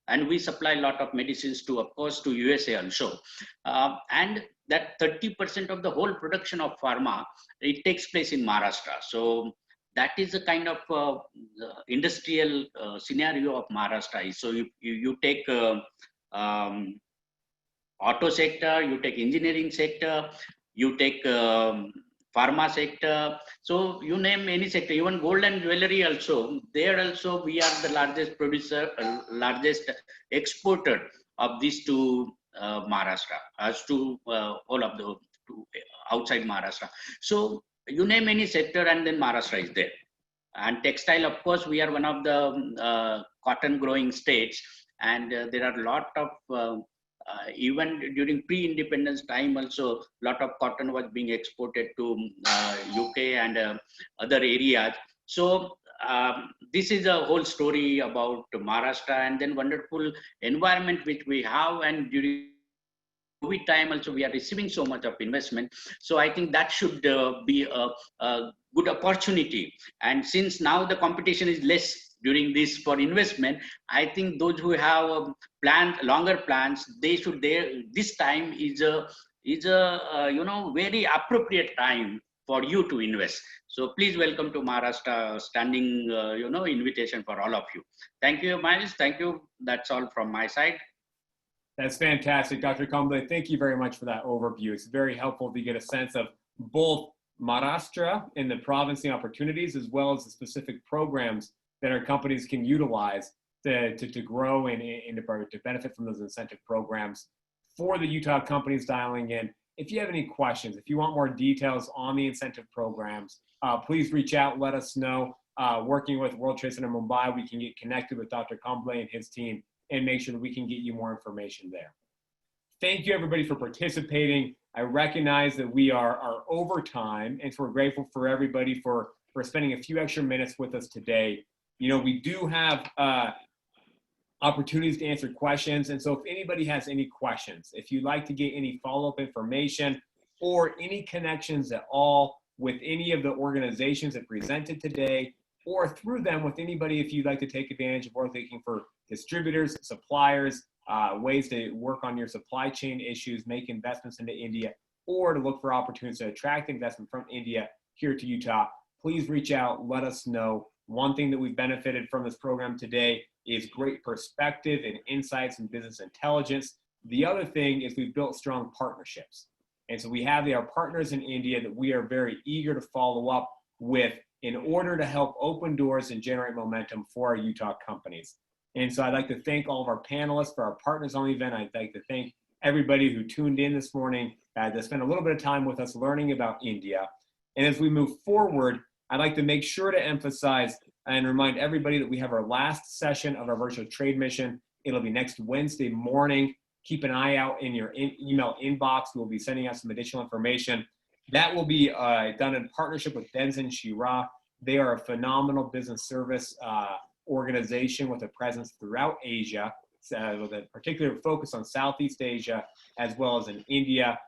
And we supply a lot of medicines to, of course, to USA also. And that 30% of the whole production of pharma, it takes place in Maharashtra. So that is the kind of industrial scenario of Maharashtra. So you take auto sector, you take engineering sector, you take pharma sector. So you name any sector, even gold and jewelry also, there also we are the largest producer, largest exporter of these to Maharashtra, as to all of the outside Maharashtra. So you name any sector and then Maharashtra is there. And textile, of course, we are one of the cotton growing states, and there are a lot of even during pre-independence time also, a lot of cotton was being exported to UK and other areas. So this is a whole story about Maharashtra, and then wonderful environment which we have. And during COVID time also, we are receiving so much of investment. So I think that should be a good opportunity. And since now the competition is less during this for investment, I think those who have longer plans, they should this time is a very appropriate time for you to invest. So please welcome to Maharashtra, standing invitation for all of you. Thank you, Miles. Thank you. That's all from my side. That's fantastic, Dr. Kamble. Thank you very much for that overview. It's very helpful to get a sense of both Maharashtra and the province opportunities, as well as the specific programs that our companies can utilize to grow and to benefit from those incentive programs. For the Utah companies dialing in, if you have any questions, if you want more details on the incentive programs, please reach out, let us know. Working with World Trade Center Mumbai, we can get connected with Dr. Kamble and his team and make sure that we can get you more information there. Thank you everybody for participating. I recognize that we are over time, and so we're grateful for everybody for spending a few extra minutes with us today. We do have opportunities to answer questions. And so if anybody has any questions, if you'd like to get any follow-up information or any connections at all with any of the organizations that presented today, or through them with anybody, if you'd like to take advantage of or looking for distributors, suppliers, ways to work on your supply chain issues, make investments into India, or to look for opportunities to attract investment from India here to Utah, please reach out, let us know. One thing that we've benefited from this program today is great perspective and insights and business intelligence. The other thing is we've built strong partnerships. And so we have our partners in India that we are very eager to follow up with in order to help open doors and generate momentum for our Utah companies. And so I'd like to thank all of our panelists, for our partners on the event. I'd like to thank everybody who tuned in this morning to spend a little bit of time with us learning about India. And as we move forward, I'd like to make sure to emphasize and remind everybody that we have our last session of our virtual trade mission. It'll be next Wednesday morning. Keep an eye out in your email inbox. We'll be sending out some additional information. That will be done in partnership with Denzin Shira. They are a phenomenal business service organization with a presence throughout Asia, with a particular focus on Southeast Asia, as well as in India.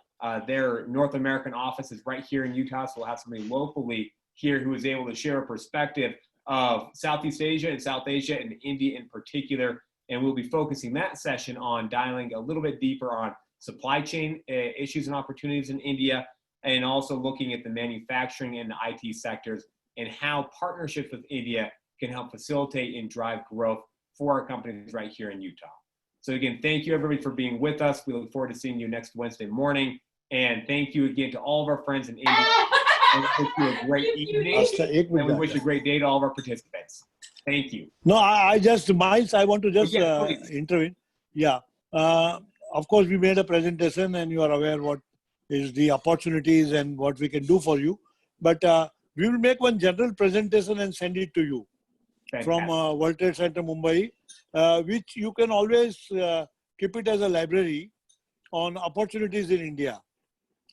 Their North American office is right here in Utah, so we'll have somebody locally here who is able to share a perspective of Southeast Asia and South Asia and India in particular. And we'll be focusing that session on dialing a little bit deeper on supply chain issues and opportunities in India, and also looking at the manufacturing and the IT sectors and how partnerships with India can help facilitate and drive growth for our companies right here in Utah. So again, thank you everybody for being with us. We look forward to seeing you next Wednesday morning. And thank you again to all of our friends in India. And we wish you a great evening, and we wish a great day to all of our participants. Thank you. No, Miles, I want to just intervene. Yeah. Of course, we made a presentation and you are aware what is the opportunities and what we can do for you. But we will make one general presentation and send it to you. Fantastic. From World Trade Center Mumbai, which you can always keep it as a library on opportunities in India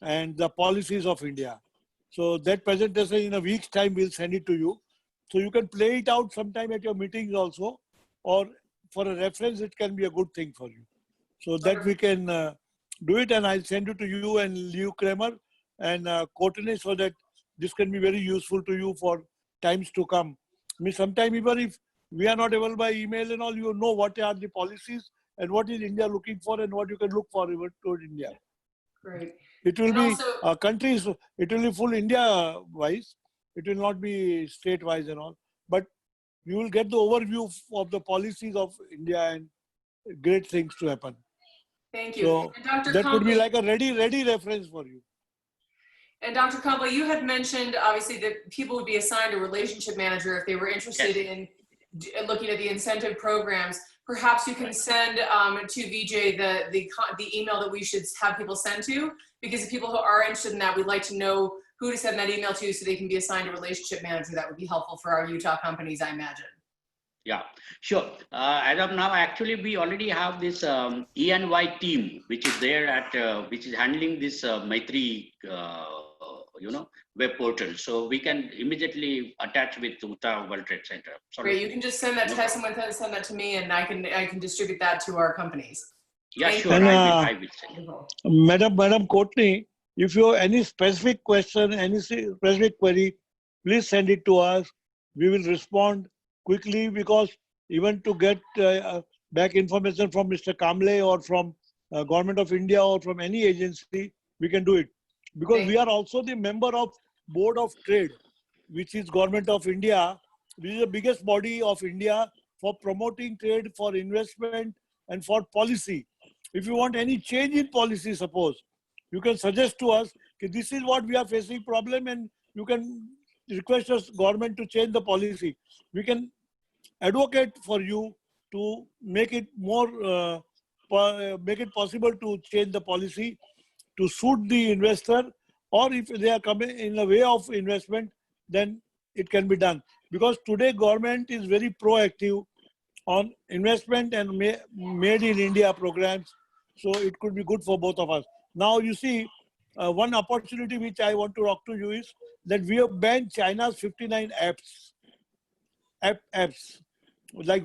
and the policies of India. So that presentation in a week's time, we'll send it to you. So you can play it out sometime at your meetings also, or for a reference, it can be a good thing for you. So that we can do it, and I'll send it to you and Liu Kramer and Courtney, so that this can be very useful to you for times to come. I mean, sometime even if we are not available by email and all, you know what are the policies and what is India looking for and what you can look for toward India. Great. It will And be also, countries, it will be full India-wise. It will not be state-wise and all. But you will get the overview of the policies of India and great things to happen. thank you. So And Dr. that could be Kamble, like a ready reference for you. And Dr. Kamble, you had mentioned obviously that people would be assigned a relationship manager if they were interested in looking at the incentive programs. Perhaps you can send to Vijay the email that we should have people send to, because if people who are interested in that, we'd like to know who to send that email to so they can be assigned a relationship manager. That would be helpful for our Utah companies, I imagine. Yeah, sure. As of now, actually, we already have this E&Y team, which is there at, which is handling this Maitri, web portal. So we can immediately attach with Utah World Trade Center. Sorry. Great, you can just send that to someone, send that to me, and I can distribute that to our companies. Yeah, Thank sure. And, I will send it. Madam Courtney, if you have any specific question, any specific query, please send it to us. We will respond quickly, because even to get back information from Mr. Kamble or from Government of India or from any agency, we can do it. Because we are also the member of Board of Trade, which is Government of India, which is the biggest body of India for promoting trade, for investment, and for policy. If you want any change in policy, suppose, you can suggest to us, okay, this is what we are facing problem, and you can request us government to change the policy. We can advocate for you to make it more, make it possible to change the policy to suit the investor, or if they are coming in a way of investment, then it can be done. Because today government is very proactive on investment and made in India programs. So it could be good for both of us. Now you see, one opportunity which I want to talk to you is that we have banned China's 59 apps like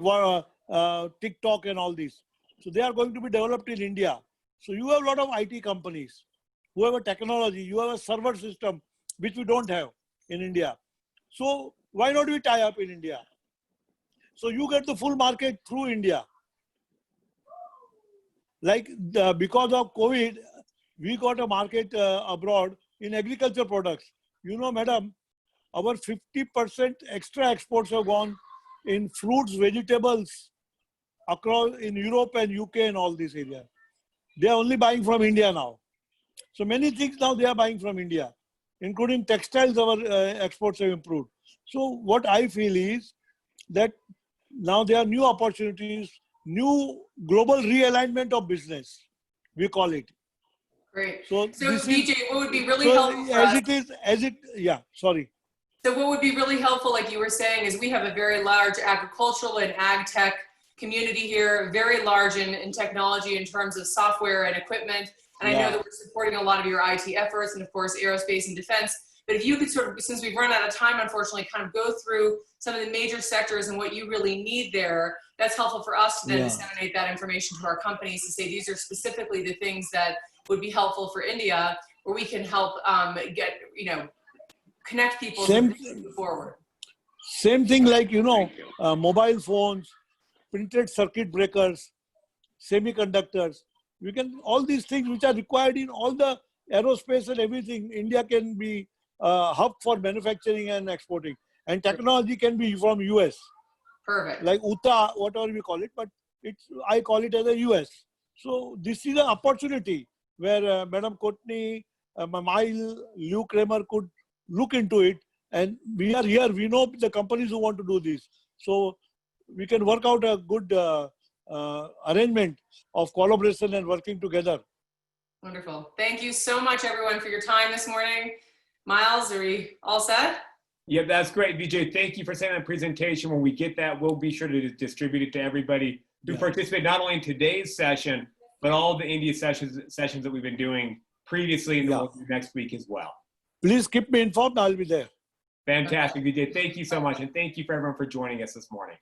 TikTok and all these. So they are going to be developed in India. So you have a lot of IT companies who have a technology, you have a server system, which we don't have in India. So why not we tie up in India? So you get the full market through India. Like because of COVID, we got a market abroad in agriculture products. You know, madam, our 50% extra exports have gone in fruits, vegetables across in Europe and UK and all these areas. They are only buying from India now. So many things now they are buying from India, including textiles. Our exports have improved. So what I feel is that now there are new opportunities, new global realignment of business, we call it. Great. So this Vijay, is, what would be really so helpful for us, sorry. So what would be really helpful, like you were saying, is we have a very large agricultural and ag tech community here, very large in technology in terms of software and equipment. And I know that we're supporting a lot of your IT efforts and of course, aerospace and defense. But if you could sort of, since we've run out of time, unfortunately, kind of go through some of the major sectors and what you really need there, that's helpful for us to then disseminate that information to our companies to say, these are specifically the things that would be helpful for India, where we can help get, connect people to move forward. Same thing like, mobile phones, printed circuit breakers, semiconductors. We can, all these things which are required in all the aerospace and everything, India can be a hub for manufacturing and exporting. And technology can be from US. Perfect. Like UTA, whatever we call it, but I call it as a US. So this is an opportunity where Madam Kotni, Mile, Lew Kramer could look into it. And we are here, we know the companies who want to do this. So we can work out a good arrangement of collaboration and working together. Wonderful. Thank you so much, everyone, for your time this morning. Miles, are we all set? Yeah, that's great, Vijay. Thank you for sending that presentation. When we get that, we'll be sure to distribute it to everybody who participate not only in today's session, but all the India sessions that we've been doing previously and next week as well. Please keep me informed. I'll be there. Fantastic, Vijay. Thank you so much. And thank you for everyone for joining us this morning.